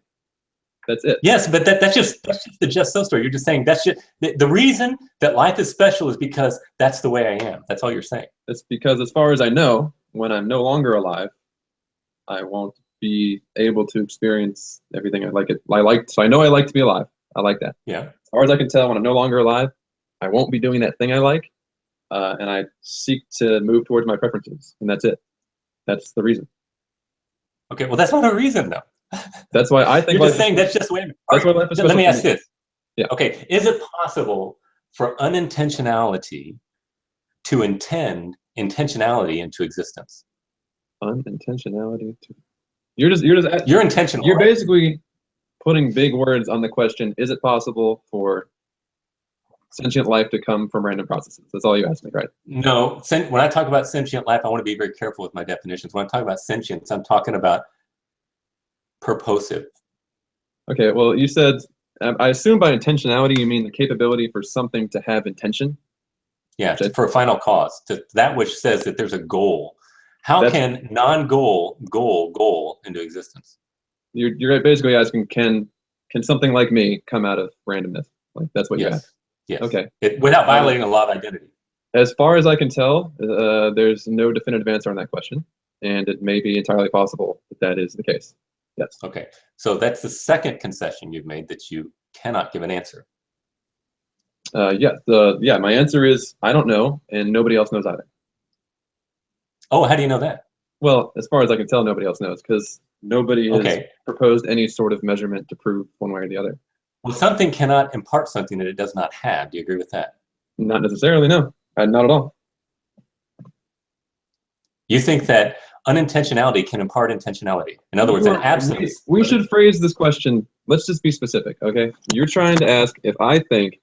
That's it. Yes, but that's just the just so story. You're just saying that's just the reason that life is special is because that's the way I am. That's all you're saying. It's because as far as I know, when I'm no longer alive, I won't be able to experience everything I like. So I know I like to be alive. I like that. Yeah. As far as I can tell, when I'm no longer alive, I won't be doing that thing I like, and I seek to move towards my preferences, and that's it. That's the reason. Okay. Well, that's not a reason, though. That's why I think you're just saying that's just the way. That's why life is special. Let me ask this. Yeah. Okay. Is it possible for unintentionality to intend intentionality into existence? Unintentionality to you're intentional. You're basically putting big words on the question: is it possible for sentient life to come from random processes? That's all you asked me, right? No. When I talk about sentient life, I want to be very careful with my definitions. When I talk about sentience, I'm talking about purposive. Okay. Well, you said. I assume by intentionality you mean the capability for something to have intention. Yeah, for a final cause, to that which says that there's a goal. How can non-goal goal into existence? You're basically asking, can something like me come out of randomness? Like that's what you ask. Yes. Okay. Without violating a law of identity. As far as I can tell, there's no definitive answer on that question, and it may be entirely possible that is the case. Yes. Okay. So that's the second concession you've made, that you cannot give an answer. My answer is I don't know, and nobody else knows either. Oh, how do you know that? Well, as far as I can tell, nobody else knows, because nobody has proposed any sort of measurement to prove one way or the other. Well, something cannot impart something that it does not have. Do you agree with that? Not necessarily, no. Not at all. You think that unintentionality can impart intentionality? In other words, an absence. We should phrase this question. Let's just be specific, okay? You're trying to ask if I think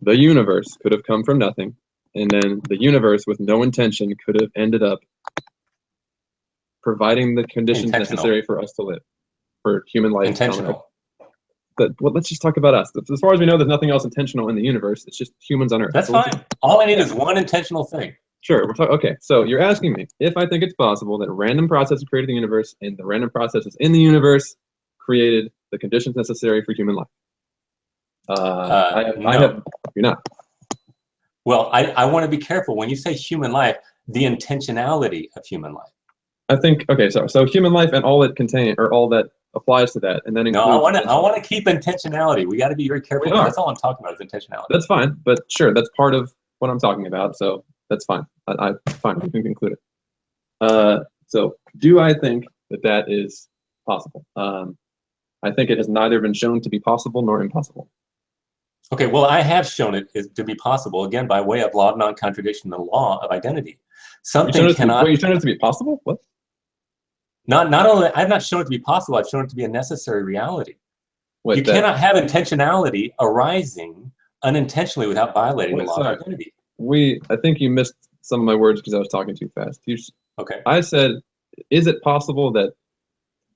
the universe could have come from nothing, and then the universe with no intention could have ended up providing the conditions necessary for us to live, for human life. Intentional. But let's just talk about us. As far as we know, there's nothing else intentional in the universe. It's just humans on Earth. That's fine. All I need is one intentional thing. Sure. Okay. So you're asking me if I think it's possible that a random process created the universe, and the random processes in the universe created the conditions necessary for human life. No. You're not. Well, I want to be careful when you say human life, the intentionality of human life. I think so human life and all it contains, or all that applies to that, and then includes. No, I want to keep intentionality. We got to be very careful. That's all I'm talking about is intentionality. That's fine, but sure, that's part of what I'm talking about. So that's fine. Fine. We can conclude it. So do I think that is possible? I think it has neither been shown to be possible nor impossible. Okay, well, I have shown it to be possible, again, by way of law of non-contradiction, the law of identity. Something cannot... You've shown it to be possible? What? Not only, I've not shown it to be possible, I've shown it to be a necessary reality. You cannot have intentionality arising unintentionally without violating the law of identity. I think you missed some of my words because I was talking too fast. Okay. I said, is it possible that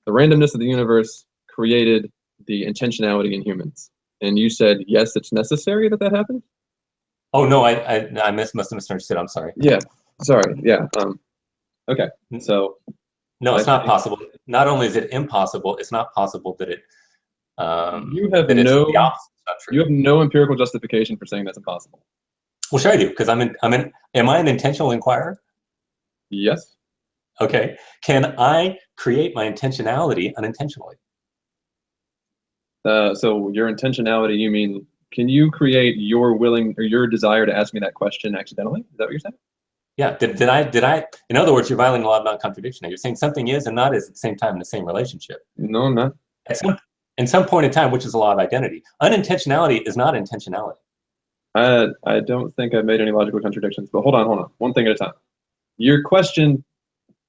the randomness of the universe created the intentionality in humans? And you said, yes, it's necessary that happened? Oh, no, I must have misunderstood. I'm sorry. Yeah, sorry. Yeah. Okay, so No, I it's not think possible. Not only is it impossible, it's not possible that it you have that it's the no opposite. It's not true. you have no empirical justification for saying that's impossible. Well, sure I do, because am I an intentional inquirer? Yes. Okay. Can I create my intentionality unintentionally? So your intentionality, you mean, can you create your willing or your desire to ask me that question accidentally? Is that what you're saying? Yeah. Did I, in other words, you're violating the law of non-contradiction. You're saying something is and not is at the same time in the same relationship. No, I'm not. In some point in time, which is the law of identity. Unintentionality is not intentionality. I don't think I've made any logical contradictions, but hold on. One thing at a time. Your question,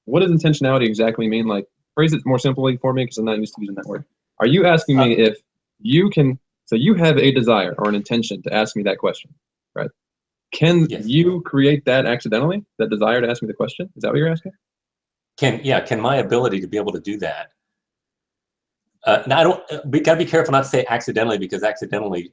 what does intentionality exactly mean? Like, phrase it more simply for me because I'm not used to using that word. Are you asking me if you can, so you have a desire or an intention to ask me that question, right? Can Yes. you create that accidentally, that desire to ask me the question? Is that what you're asking? Can my ability to be able to do that? Now we gotta be careful not to say accidentally, because accidentally,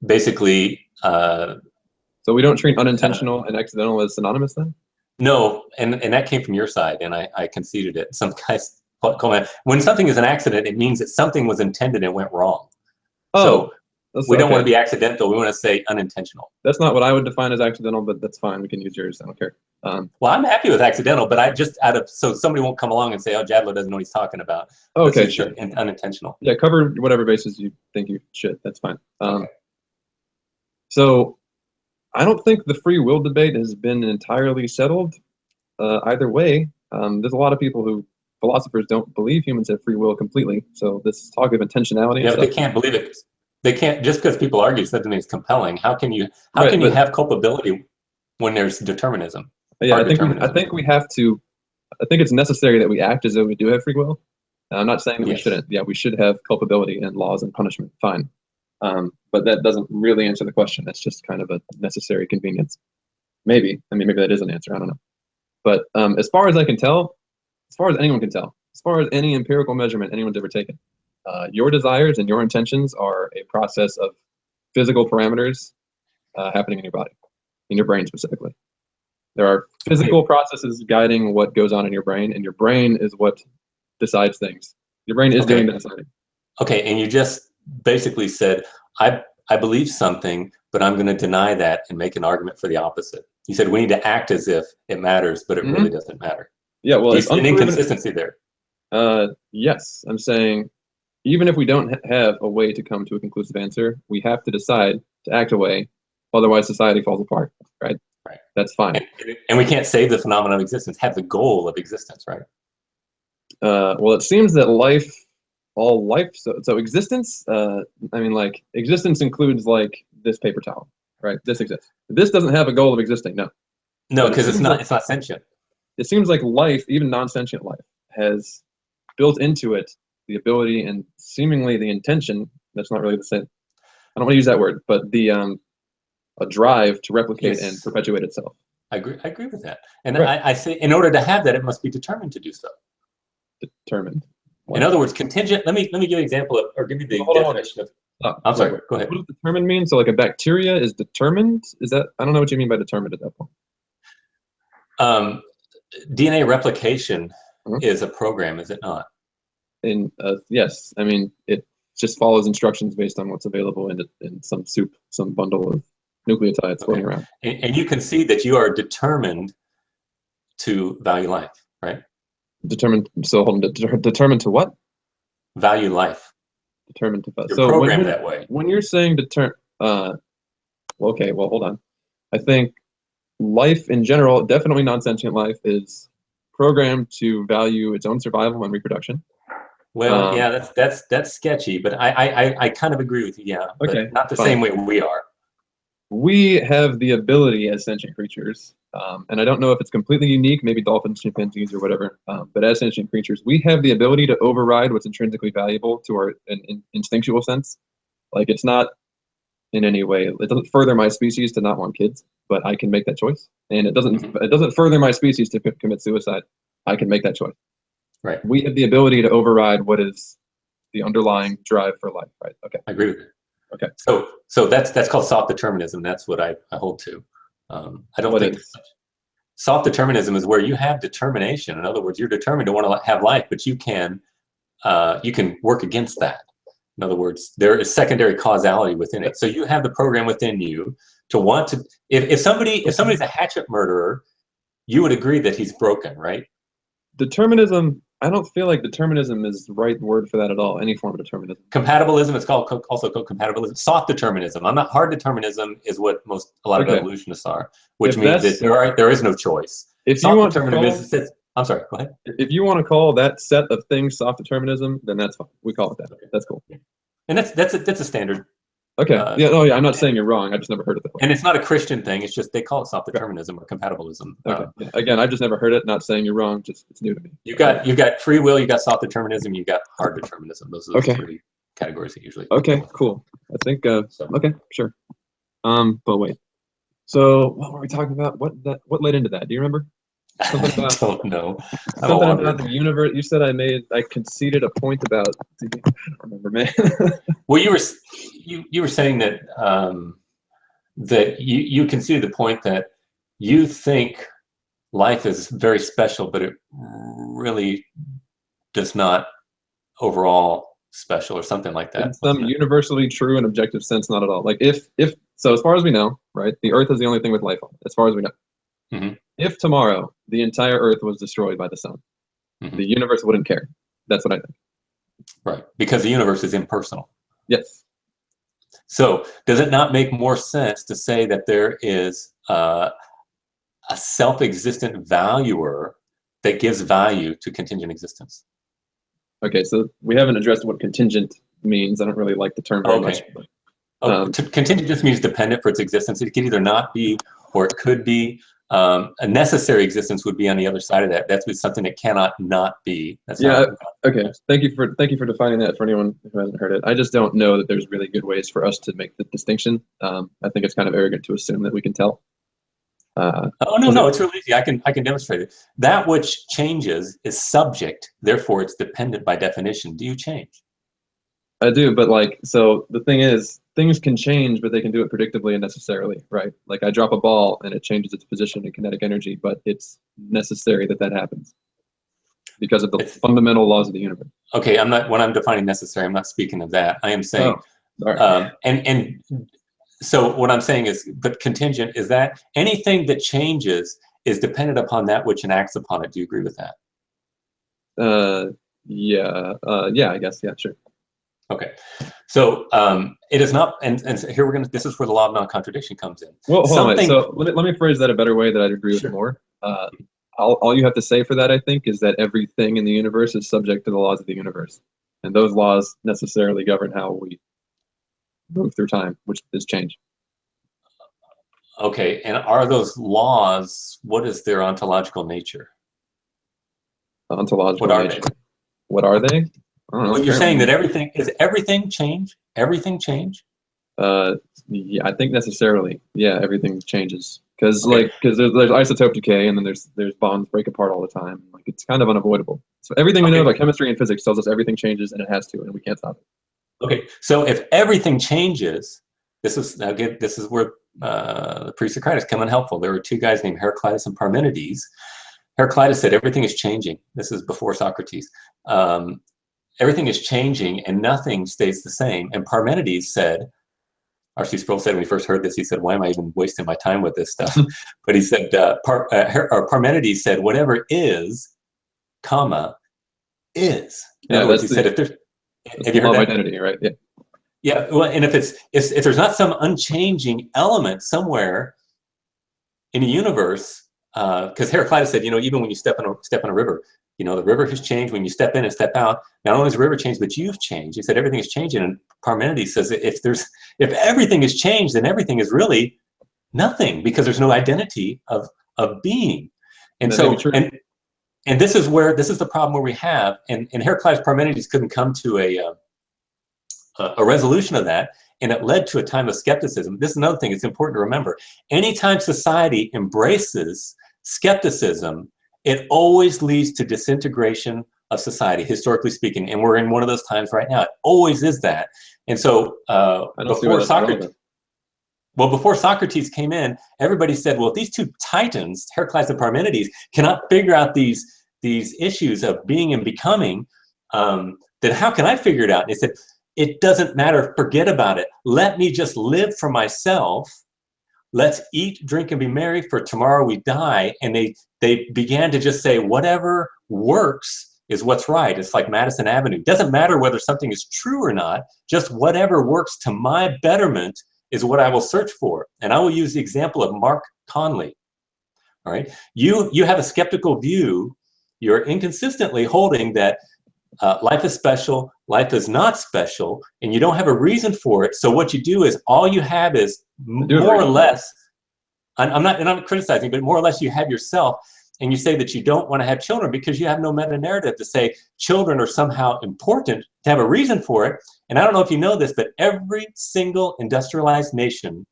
basically, So we don't treat unintentional and accidental as synonymous then? no, and that came from your side, and I conceded it. Some guys call that, when something is an accident, it means that something was intended and went wrong. Oh, So we don't want to be accidental. We want to say unintentional. That's not what I would define as accidental, but that's fine. We can use yours. I don't care. Well, I'm happy with accidental, but I just so somebody won't come along and say, "Oh, Jadlow doesn't know what he's talking about." Okay, sure. Unintentional. Yeah, cover whatever bases you think you should. That's fine. Okay. So I don't think the free will debate has been entirely settled either way. There's a lot of people philosophers don't believe humans have free will completely. So this talk of intentionality. Yeah, but they can't believe it. They can't, just because people argue doesn't mean it's compelling. How can you have culpability when there's determinism? Yeah, I think we have to. I think it's necessary that we act as though we do have free will. I'm not saying that we shouldn't. Yeah, we should have culpability and laws and punishment. Fine. But that doesn't really answer the question. That's just kind of a necessary convenience. Maybe. I mean, maybe that is an answer. I don't know. But as far as I can tell, as far as anyone can tell, as far as any empirical measurement anyone's ever taken, your desires and your intentions are a process of physical parameters happening in your body, in your brain specifically. There are physical processes guiding what goes on in your brain, and your brain is what decides things. Your brain is doing the deciding. Okay, and you just basically said, I believe something, but I'm going to deny that and make an argument for the opposite. You said we need to act as if it matters, but it really doesn't matter. Yeah, well, there's an inconsistency there. Yes, I'm saying even if we don't have a way to come to a conclusive answer, we have to decide to act a way, otherwise society falls apart, right? Right. That's fine. And we can't save the phenomenon of existence, have the goal of existence, right? Well, it seems that all life, so existence, I mean, like, existence includes, like, this paper towel, right? This exists. This doesn't have a goal of existing, no. No, because it's not sentient. It seems like life, even non-sentient life, has built into it the ability and seemingly the intention, that's not really the same, I don't want to use that word, but a drive to replicate and perpetuate itself. I agree with that. And I say in order to have that, it must be determined to do so. Determined. What? In other words, contingent. Let me give you an example of, or give you the definition of. I'm sorry. Go ahead. What does determined mean? So, like, a bacteria is determined. Is that? I don't know what you mean by determined at that point. DNA replication is a program, is it not? Yes. I mean, it just follows instructions based on what's available in some soup, some bundle of nucleotides floating around. And you can see that you are determined to value life, right? Determined. So hold on. Determined to what? Value life. Determined to value. You're programmed that way. When you're saying okay. Well, hold on. I think life in general, definitely non-sentient life, is programmed to value its own survival and reproduction. Well, yeah, that's sketchy, but I kind of agree with you. Yeah, but not the same way we are. We have the ability as sentient creatures, and I don't know if it's completely unique, maybe dolphins, chimpanzees, or whatever, but as sentient creatures, we have the ability to override what's intrinsically valuable to our instinctual sense. Like, it's not in any way, it doesn't further my species to not want kids, but I can make that choice. And it doesn't further my species to commit suicide. I can make that choice. Right. We have the ability to override what is the underlying drive for life, right? Okay. I agree with it. Okay. So that's called soft determinism. That's what I hold to. I don't think Self-determinism is where you have determination. In other words, you're determined to want to have life, but you can work against that. In other words, there is secondary causality within it. So you have the program within you to want to. If somebody's a hatchet murderer, you would agree that he's broken, right? Determinism. I don't feel like determinism is the right word for that at all. Any form of determinism. Compatibilism. It's also called compatibilism. Soft determinism. I'm not hard determinism is what a lot of evolutionists are, which means that there is no choice. If soft you want determinism is, I'm sorry. Go ahead. If you want to call that set of things soft determinism, then that's fine. We call it that. Okay. That's cool. And that's a standard. Okay. I'm not saying you're wrong. I just never heard it that way. And it's not a Christian thing. It's just they call it soft determinism or compatibilism. Okay. Again, I've just never heard it. Not saying you're wrong. Just it's new to me. You've got free will. You got soft determinism. You got hard determinism. Those are the three categories that usually. Okay. Cool. I think. Okay. Sure. But wait. So what were we talking about? What led into that? Do you remember? I don't know. Something about the universe. You said I conceded a point about. I don't remember, man. Well, you were saying that that you conceded the point that you think life is very special, but it really does not overall special or something like that. In some universally true and objective sense, not at all. Like if so, as far as we know, right, the Earth is the only thing with life on it, as far as we know. Mm-hmm. If tomorrow the entire Earth was destroyed by the sun, the universe wouldn't care. That's what I think. Right, because the universe is impersonal. Yes. So does it not make more sense to say that there is a self-existent valuer that gives value to contingent existence? Okay, so we haven't addressed what contingent means. I don't really like the term very much. But, contingent just means dependent for its existence. It could either not be or it could be. A necessary existence would be on the other side of that. That's something that cannot not be. That's okay. Thank you for defining that for anyone who hasn't heard it. I just don't know that there's really good ways for us to make the distinction. I think it's kind of arrogant to assume that we can tell. No, it's really easy. I can demonstrate it. That which changes is subject, therefore it's dependent by definition. Do you change? I do, but so the thing is, things can change, but they can do it predictably and necessarily, right? Like I drop a ball and it changes its position in kinetic energy, but it's necessary that happens because of the fundamental laws of the universe. Okay, when I'm defining necessary, I'm not speaking of that. I am saying, and so what I'm saying is, but contingent is that anything that changes is dependent upon that which enacts upon it. Do you agree with that? Yeah, I guess, yeah, sure. Okay, so it is not, and here this is where the law of non-contradiction comes in. Well, hold on, so let me phrase that a better way that I'd agree with more. All you have to say for that, I think, is that everything in the universe is subject to the laws of the universe. And those laws necessarily govern how we move through time, which is change. Okay, and are those laws, what is their ontological nature? Ontological nature. They? What are they? I don't know. Well, you're saying that everything change? Everything change? Yeah, I think necessarily. Yeah, everything changes. Because there's isotope decay, and then there's bonds break apart all the time. Like it's kind of unavoidable. So everything we know about chemistry and physics tells us everything changes, and it has to, and we can't stop it. Okay, so if everything changes, this is where the pre-Socratics come in helpful. There were two guys named Heraclitus and Parmenides. Heraclitus said everything is changing. This is before Socrates. Everything is changing and nothing stays the same. And Parmenides said, R.C. Sproul said when he first heard this, he said, why am I even wasting my time with this stuff? But he said, Parmenides said, whatever is, comma, is. In other words, he said, if there's, have you heard that? Identity, right? Yeah. Yeah, well, and if there's not some unchanging element somewhere in the universe, because Heraclitus said, even when you step in a river, the river has changed when you step in and step out. Not only has the river changed, but you've changed. He said everything is changing. And Parmenides says if everything is changed, then everything is really nothing because there's no identity of being. And so and this is the problem where we have and Heraclitus Parmenides couldn't come to a resolution of that, and it led to a time of skepticism. This is another thing it's important to remember. Anytime society embraces skepticism, it always leads to disintegration of society, historically speaking, and we're in one of those times right now. It always is that. And so before Socrates, Well, before Socrates came in, everybody said, well, if these two titans, Heracles and Parmenides, cannot figure out these issues of being and becoming, then how can I figure it out? And they said, it doesn't matter. Forget about it. Let me just live for myself. Let's eat, drink, and be merry, for tomorrow we die. And they began to just say, whatever works is what's right. It's like Madison Avenue. It doesn't matter whether something is true or not. Just whatever works to my betterment is what I will search for. And I will use the example of Mark Conley. All right. You have a skeptical view. You're inconsistently holding that life is special, life is not special, and you don't have a reason for it. So what you do is all you have is more or less, I'm not criticizing, but more or less you have yourself, and you say that you don't want to have children because you have no meta-narrative to say children are somehow important, to have a reason for it. And I don't know if you know this, but every single industrialized nation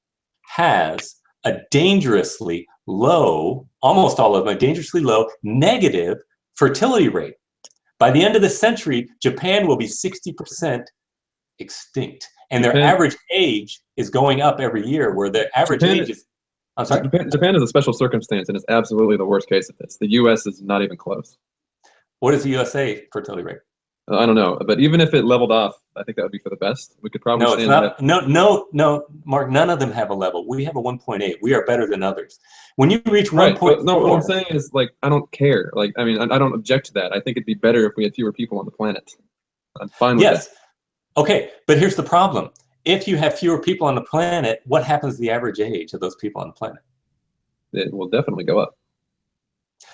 has a dangerously low, almost all of them, a dangerously low negative fertility rate. By the end of the century, Japan will be 60% extinct. And their average age is going up every year, where their average age is, I'm sorry? Japan is a special circumstance, and it's absolutely the worst case of this. The U.S. is not even close. What is the USA fertility rate? I don't know, but even if it leveled off, I think that would be for the best. We could probably no, it's not. No, Mark. None of them have a level. We have a 1.8. We are better than others. When you reach 1.4, no, what I'm saying is, like, I don't care. Like, I mean, I don't object to that. I think it'd be better if we had fewer people on the planet. I'm fine with that. Okay, but here's the problem. If you have fewer people on the planet, what happens to the average age of those people on the planet? It will definitely go up.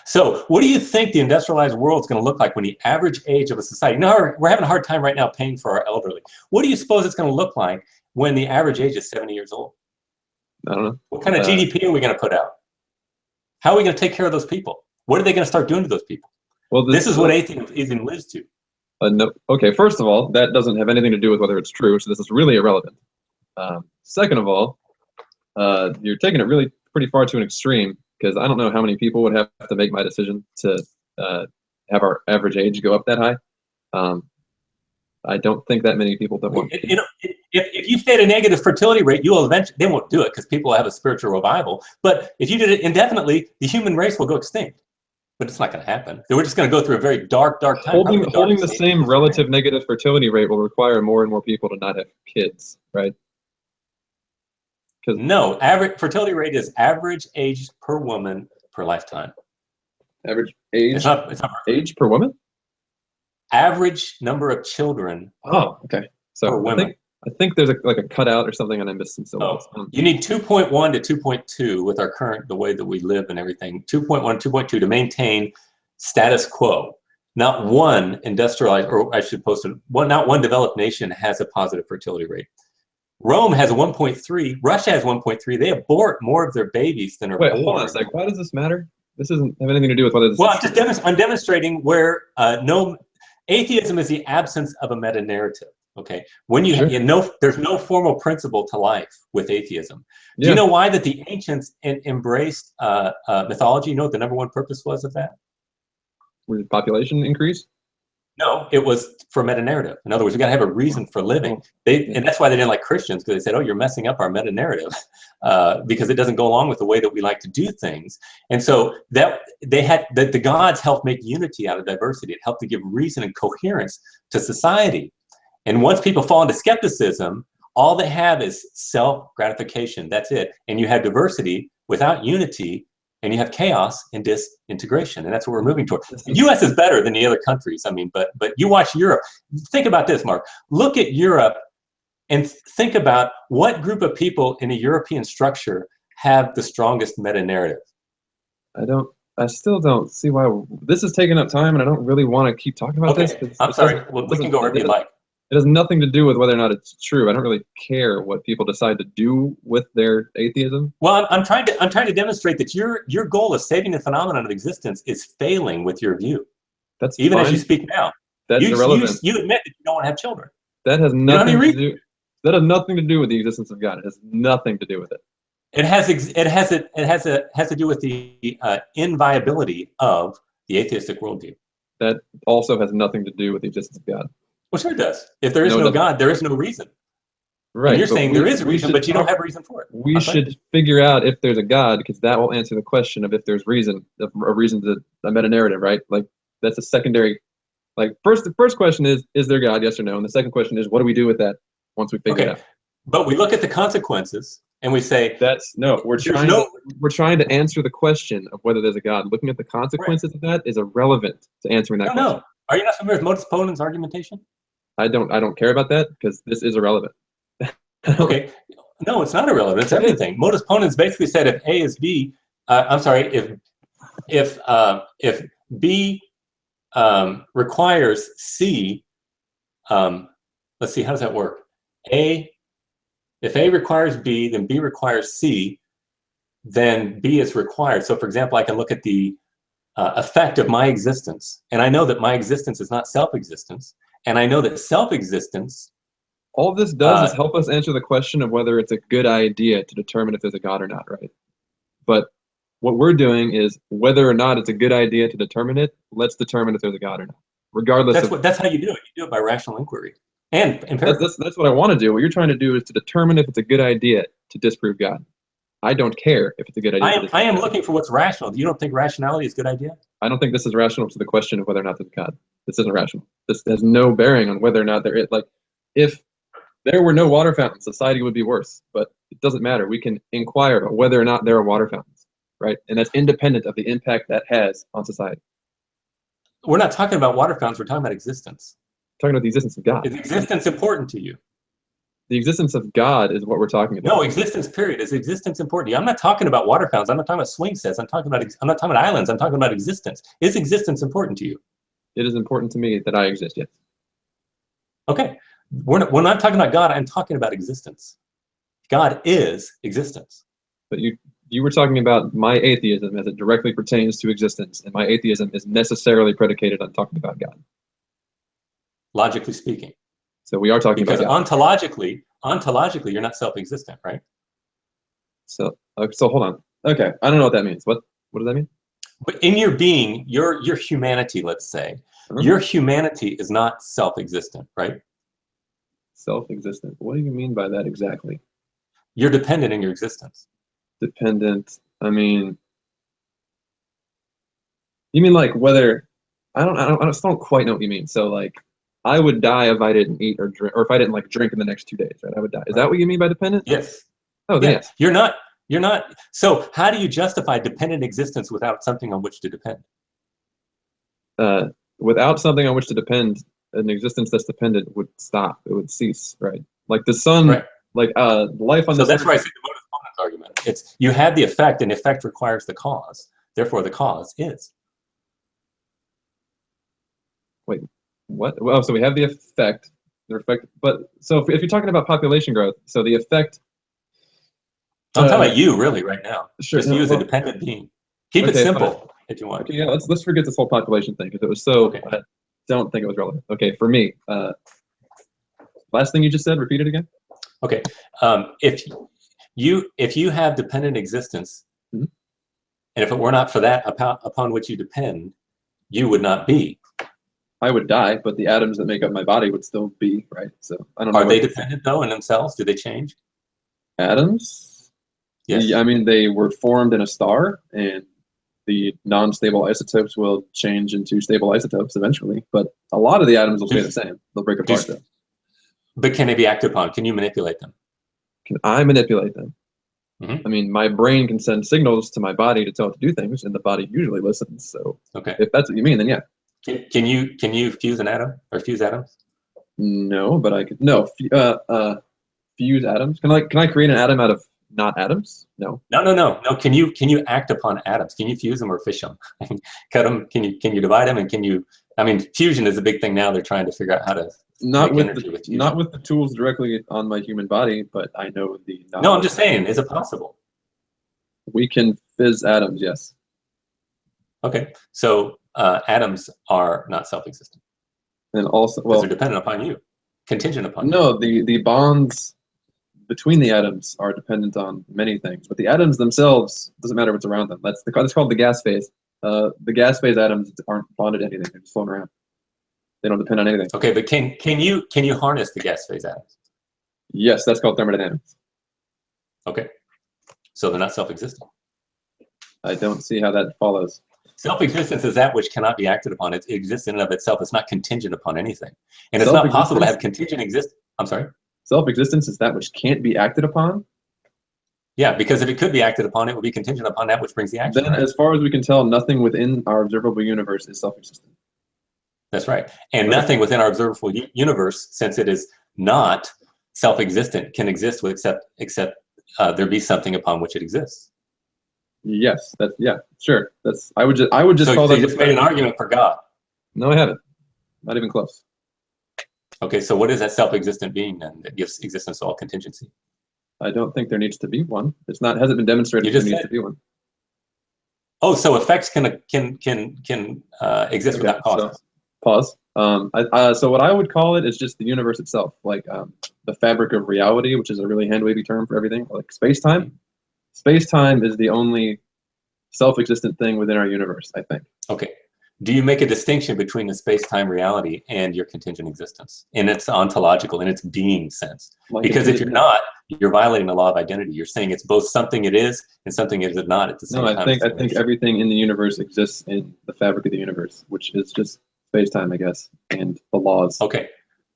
So what do you think the industrialized world is going to look like when the average age of a society, now we're having a hard time right now paying for our elderly. What do you suppose it's going to look like when the average age is 70 years old? I don't know. What kind of GDP are we going to put out? How are we going to take care of those people? What are they going to start doing to those people? Well, this is what atheism leads to. No. Okay, first of all, that doesn't have anything to do with whether it's true, so this is really irrelevant. Second of all, you're taking it really pretty far to an extreme, because I don't know how many people would have to make my decision to have our average age go up that high. I don't think that many people don't want. If you stay at a negative fertility rate, you will eventually, they won't do it because people will have a spiritual revival. But if you did it indefinitely, the human race will go extinct. But it's not going to happen. We're just going to go through a very dark time. Holding the same relative negative fertility rate will require more and more people to not have kids, right? No, average fertility rate is average age per woman per lifetime. Average age? It's not age per woman? Average number of children. Oh, okay. So per women. I think there's like a cutout or something, and I missed some syllables. You need 2.1 to 2.2 with our the way that we live and everything. 2.1, 2.2 to maintain status quo. Not one industrialized, or I should post it, not one developed nation has a positive fertility rate. Rome has a 1.3. Russia has 1.3. They abort more of their babies than are born. Wait, hold on a sec. Why does this matter? This doesn't have anything to do with whether this. Well, I'm demonstrating where atheism is the absence of a meta narrative. Okay, when there's no formal principle to life with atheism. Yeah. Do you know why that the ancients embraced mythology? You know what the number one purpose was of that? Did population increase? No, it was for meta-narrative. In other words, we got to have a reason for living. And that's why they didn't like Christians, because they said, oh, you're messing up our meta-narrative because it doesn't go along with the way that we like to do things. And so that the gods helped make unity out of diversity. It helped to give reason and coherence to society. And once people fall into skepticism, all they have is self-gratification. That's it. And you have diversity without unity, and you have chaos and disintegration, and that's what we're moving toward. The U.S. is better than the other countries. I mean, but you watch Europe. Think about this, Mark. Look at Europe and think about what group of people in a European structure have the strongest meta-narrative. I still don't see why this is taking up time, and I don't really want to keep talking about this. I'm sorry. Well, we can go wherever you like. It has nothing to do with whether or not it's true. I don't really care what people decide to do with their atheism. Well, I'm trying to demonstrate that your goal of saving the phenomenon of existence is failing with your view. That's even fine. as you speak now. That's irrelevant. You admit that you don't want to have children. That has nothing to do. That has nothing to do with the existence of God. It has nothing to do with it. It has to do with the inviolability of the atheistic worldview. That also has nothing to do with the existence of God. Well, sure it does. If there is no God, there is no reason. Right. And you're but saying there is a reason, but you don't talk, have a reason for it. we should figure out if there's a God, because that will answer the question of if there's reason, a reason to a meta narrative, right? Like that's a secondary. Like the first question is there God? Yes or no? And the second question is, what do we do with that once we figure it out? But we look at the consequences and we say we're trying to answer the question of whether there's a God. Looking at the consequences of that is irrelevant to answering that question. No. Are you not familiar with modus ponens argumentation? I don't care about that because this is irrelevant. Okay. No, it's not irrelevant. It's everything. Modus ponens basically said if A is B, I'm sorry, if B requires C, let's see, how does that work? If A requires B, then B requires C, then B is required. So for example, I can look at the effect of my existence, and I know that my existence is not self-existence, and I know that self-existence. All this does is help us answer the question of whether it's a good idea to determine if there's a God or not, right? But what we're doing is whether or not it's a good idea to determine it, let's determine if there's a God or not. Regardless that's how you do it. You do it by rational inquiry. And that's what I want to do. What you're trying to do is to determine if it's a good idea to disprove God. I don't care if it's a good idea. I am looking for what's rational. You don't think rationality is a good idea? I don't think this is rational to the question of whether or not there's a God. This isn't rational. This has no bearing on whether or not there is. Like, if there were no water fountains, society would be worse. But it doesn't matter. We can inquire about whether or not there are water fountains, right? And that's independent of the impact that has on society. We're not talking about water fountains. We're talking about existence. We're talking about the existence of God. Is existence important to you? The existence of God is what we're talking about. No, existence, period. Is existence important to you? I'm not talking about water fountains. I'm not talking about swing sets. I'm not talking about islands. I'm talking about existence. Is existence important to you? It is important to me that I exist, yes. Okay. We're not talking about God. I'm talking about existence. God is existence. But you were talking about my atheism as it directly pertains to existence, and my atheism is necessarily predicated on talking about God. Logically speaking. So we are talking about God. Ontologically, you're not self-existent, right? So hold on. Okay, I don't know what that means. What does that mean? But in your being, your humanity, let's say, your humanity is not self-existent, right? Self-existent. What do you mean by that exactly? You're dependent in your existence. Dependent. I mean, you mean like whether I just don't quite know what you mean. So like, I would die if I didn't eat or drink, or if I didn't like drink in the next 2 days, right? I would die. Is that what you mean by dependent? Yes. Oh, then yes. You're not. So how do you justify dependent existence without something on which to depend? Without something on which to depend, an existence that's dependent would stop. It would cease, right? Like the sun, right. Like life on the sun. So that's why I say the modus ponens argument. It's you have the effect, and the effect requires the cause. Therefore, the cause is. Wait, what? Well, so we have the effect, but so if you're talking about population growth, so the effect. I'm talking about you, really, right now. Sure. Just you as a dependent being. Keep it simple, if you want. Okay, yeah, let's forget this whole population thing because it was so. Okay. I don't think it was relevant. Okay, for me, last thing you just said, repeat it again. Okay, if you have dependent existence, and if it were not for that upon which you depend, you would not be. I would die, but the atoms that make up my body would still be, right? So I don't know. Are they dependent though in themselves? Do they change? Atoms? Yes. I mean, they were formed in a star, and the non-stable isotopes will change into stable isotopes eventually. But a lot of the atoms will stay the same. They'll break apart though. But can they be acted upon? Can you manipulate them? Can I manipulate them? I mean, my brain can send signals to my body to tell it to do things, and the body usually listens. So if that's what you mean, then yeah. Can you fuse an atom or fuse atoms? No, but I could fuse atoms. Can I create an atom out of not atoms? No. No. Can you act upon atoms? Can you fuse them or fish them? Cut them? Can you divide them? And can you? I mean, fusion is a big thing now. They're trying to figure out how to not with the tools directly on my human body, but I know the. No, I'm just saying, is it possible? We can fizz atoms, yes. Okay, so atoms are not self-existent. And also, well, they're dependent upon you, contingent upon you. No, the bonds between the atoms are dependent on many things, but the atoms themselves doesn't matter what's around them. It's called the gas phase. The gas phase atoms aren't bonded to anything; they're just floating around. They don't depend on anything. Okay, but can you harness the gas phase atoms? Yes, that's called thermodynamics. Okay. So they're not self-existent. I don't see how that follows. Self-existence is that which cannot be acted upon. It exists in and of itself. It's not contingent upon anything. And it's not possible to have contingent exist. I'm sorry? Self-existence is that which can't be acted upon? Yeah, because if it could be acted upon, it would be contingent upon that which brings the action. Then, right? as far as we can tell, nothing within our observable universe is self-existent. That's right. And nothing within our observable universe, since it is not self-existent, can exist with except there be something upon which it exists. Yes, sure. I would just so, call so that. You just made an argument for God. No, I haven't. Not even close. Okay, so what is that self-existent being then that gives existence to all contingency? I don't think there needs to be one. Hasn't been demonstrated there needs to be one. Oh, so effects can exist without causes. So, pause. So what I would call it is just the universe itself, like the fabric of reality, which is a really hand-wavy term for everything, like space-time. Mm-hmm. Space-time is the only self-existent thing within our universe, I think. Okay. Do you make a distinction between the space-time reality and your contingent existence in its ontological, in its being sense? Because if you're not, you're violating the law of identity. You're saying it's both something it is and something it is not at the same time. No, I think everything in the universe exists in the fabric of the universe, which is just space-time, I guess, and the laws. Okay.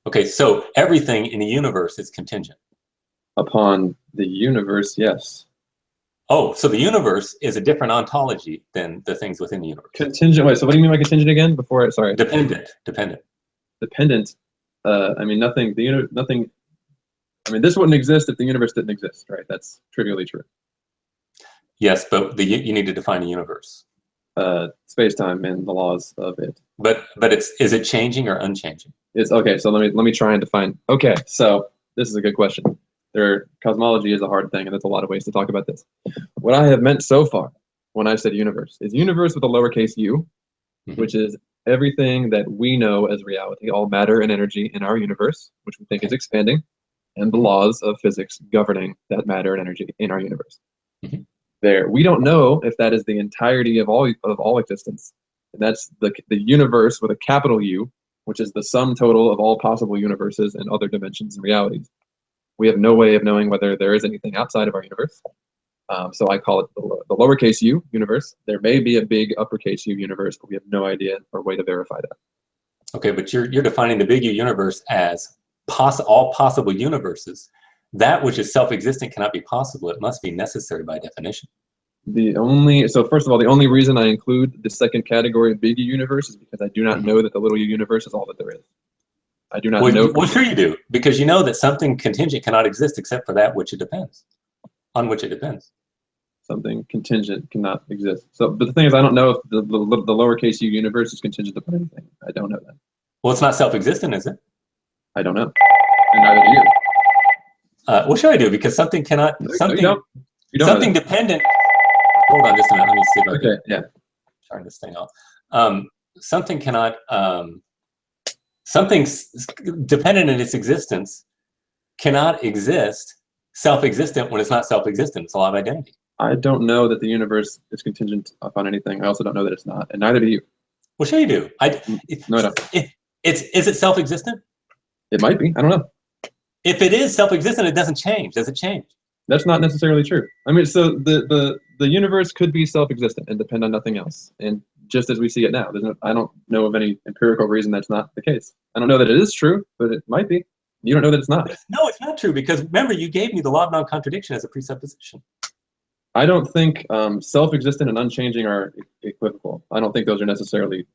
Okay, so everything in the universe is contingent. Upon the universe, yes. Oh, so the universe is a different ontology than the things within the universe. Contingent. Wait, so what do you mean by contingent again? Sorry. Dependent. Dependent. I mean, nothing. Nothing. I mean, this wouldn't exist if the universe didn't exist, right? That's trivially true. Yes, but you need to define the universe. Space-time and the laws of it. But is it changing or unchanging? It's okay. So let me try and define. Okay, so this is a good question. Cosmology is a hard thing, and there's a lot of ways to talk about this. What I have meant so far when I said universe is universe with a lowercase u, which is everything that we know as reality, all matter and energy in our universe, which we think is expanding, and the laws of physics governing that matter and energy in our universe. We don't know if that is the entirety of all existence. And that's the universe with a capital U, which is the sum total of all possible universes and other dimensions and realities. We have no way of knowing whether there is anything outside of our universe. So I call it the lowercase u universe. There may be a big uppercase U universe, but we have no idea or way to verify that. Okay, but you're defining the big U universe as all possible universes. That which is self-existent cannot be possible. It must be necessary by definition. So first of all, the only reason I include the second category of big U universe is because I do not know that the little U universe is all that there is. I do not know. Well, sure you do, because you know that something contingent cannot exist except for that which it depends, on which it depends. Something contingent cannot exist. So, but the thing is, I don't know if the lowercase u universe is contingent upon anything. I don't know that. Well, it's not self-existent, is it? I don't know, and neither do you. Well, sure I do, because something cannot. Something dependent. Hold on just a minute. Let me see if I can. Yeah. Turn this thing off. Something cannot. Something dependent in its existence cannot exist self-existent when it's not self-existent. It's a law of identity. I don't know that the universe is contingent upon anything. I also don't know that it's not, and neither do you. Well, sure you do. No, I don't. Is it self-existent? It might be. I don't know. If it is self-existent, it doesn't change. Does it change? That's not necessarily true. I mean, so the universe could be self-existent and depend on nothing else, and just as we see it now, I don't know of any empirical reason that's not the case. I don't know that it is true, but it might be. You don't know that it's not. No, it's not true, because remember, you gave me the law of non-contradiction as a presupposition. I don't think self-existent and unchanging are equivocal. I don't think those are necessarily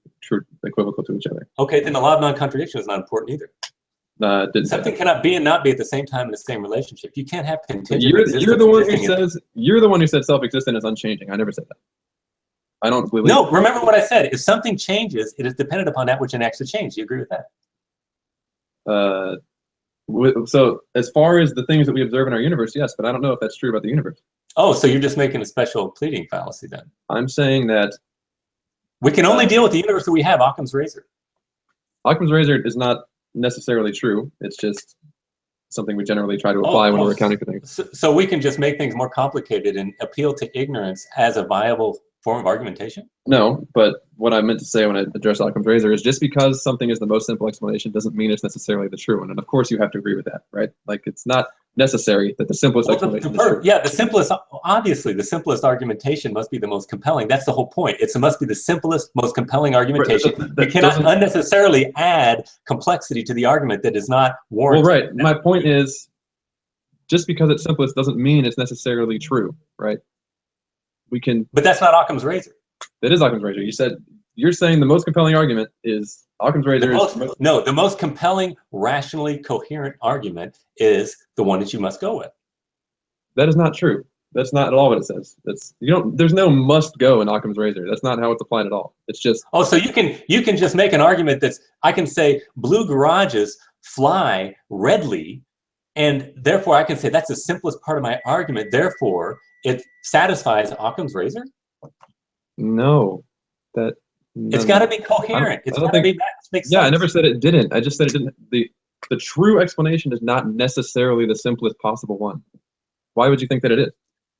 equivocal to each other. Okay, then the law of non-contradiction is not important either. Something cannot be and not be at the same time in the same relationship. You can't have contingent existence. You're the one who said self-existent is unchanging. I never said that. I don't believe. No, remember what I said. If something changes, it is dependent upon that which it actually changed. Do you agree with that? So as far as the things that we observe in our universe, yes, but I don't know if that's true about the universe. Oh, so you're just making a special pleading fallacy then? I'm saying that we can only deal with the universe that we have, Occam's razor. Occam's razor is not necessarily true. It's just something we generally try to apply when we're accounting for things. So we can just make things more complicated and appeal to ignorance as a viable form of argumentation? No, but what I meant to say when I addressed Occam's razor is just because something is the most simple explanation doesn't mean it's necessarily the true one. And of course, you have to agree with that, right? Like, it's not necessary that the simplest explanation is true. Yeah, obviously, the simplest argumentation must be the most compelling. That's the whole point. It must be the simplest, most compelling argumentation. You cannot unnecessarily add complexity to the argument that is not warranted. Well, right. My point is, just because it's simplest doesn't mean it's necessarily true, right? But that's not Occam's razor. That is Occam's razor. You're saying the most compelling argument is Occam's razor. No, the most compelling, rationally coherent argument is the one that you must go with. That is not true. That's not at all what it says. There's no must go in Occam's razor. That's not how it's applied at all. It's just so you can just make an argument I can say blue garages fly redly, and therefore I can say that's the simplest part of my argument. Therefore, it satisfies Occam's razor. No, it's got to be coherent. It's got to make sense. Yeah, I never said it didn't. I just said it didn't. The true explanation is not necessarily the simplest possible one. Why would you think that it is?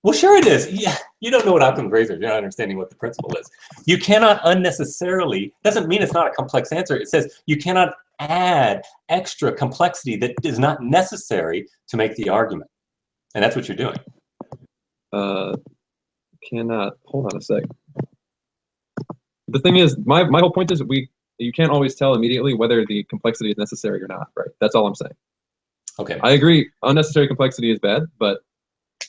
Well, sure it is. Yeah, you don't know what Occam's razor is. You're not understanding what the principle is. You cannot unnecessarily, doesn't mean it's not a complex answer. It says you cannot add extra complexity that is not necessary to make the argument. And that's what you're doing. Hold on a sec. The thing is, my whole point is you can't always tell immediately whether the complexity is necessary or not, right? That's all I'm saying. Okay. I agree, unnecessary complexity is bad, but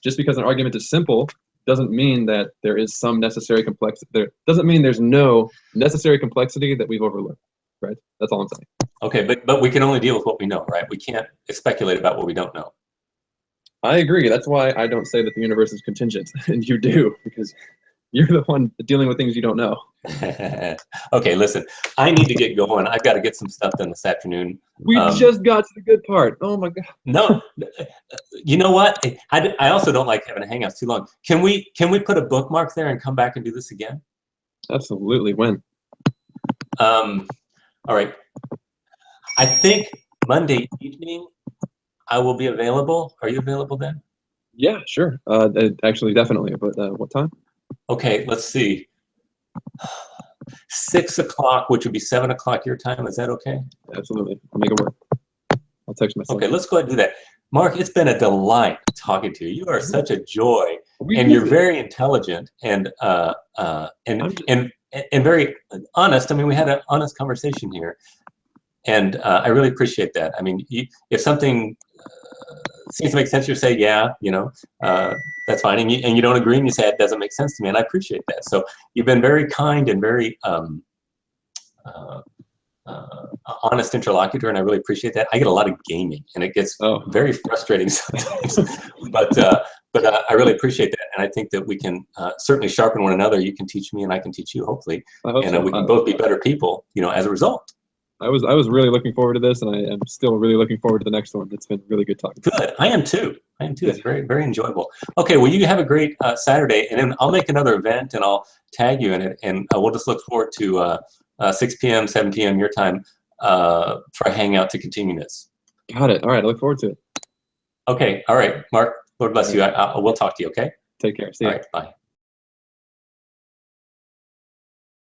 just because an argument is simple doesn't mean that there is some necessary complexity. There doesn't mean there's no necessary complexity that we've overlooked, right? That's all I'm saying. Okay, but we can only deal with what we know, right? We can't speculate about what we don't know. I agree. That's why I don't say that the universe is contingent, and you do, because you're the one dealing with things you don't know. Okay, listen, I need to get going. I've got to get some stuff done this afternoon. We just got to the good part. Oh my God. No, you know what? I also don't like having hangouts too long. Can we put a bookmark there and come back and do this again? Absolutely. When? All right. I think Monday evening I will be available. Are you available then? Yeah, sure. Actually, definitely. But what time? Okay, let's see. 6 o'clock, which would be 7 o'clock your time. Is that okay? Absolutely. I'll make it work. I'll text myself. Okay, let's go ahead and do that. Mark, it's been a delight talking to you. You are such a joy, and you're very intelligent and very honest. I mean, we had an honest conversation here, and I really appreciate that. I mean, if something seems to make sense, you say, yeah, that's fine. And you don't agree, and you say, it doesn't make sense to me, and I appreciate that. So you've been very kind and very honest interlocutor, and I really appreciate that. I get a lot of gaming, and it gets very frustrating sometimes. but I really appreciate that, and I think that we can certainly sharpen one another. You can teach me, and I can teach you, hopefully, and we can both be better people, as a result. I was really looking forward to this, and I am still really looking forward to the next one. It's been really good talking. Good. I am too. It's very, very enjoyable. Okay, well, you have a great Saturday, and then I'll make another event, and I'll tag you in it, and we'll just look forward to 6 p.m., 7 p.m. your time for a hangout to continue this. Got it. All right, I look forward to it. Okay. All right, Mark. Lord bless you. We'll talk to you. Okay. Take care. See you. All right. Bye.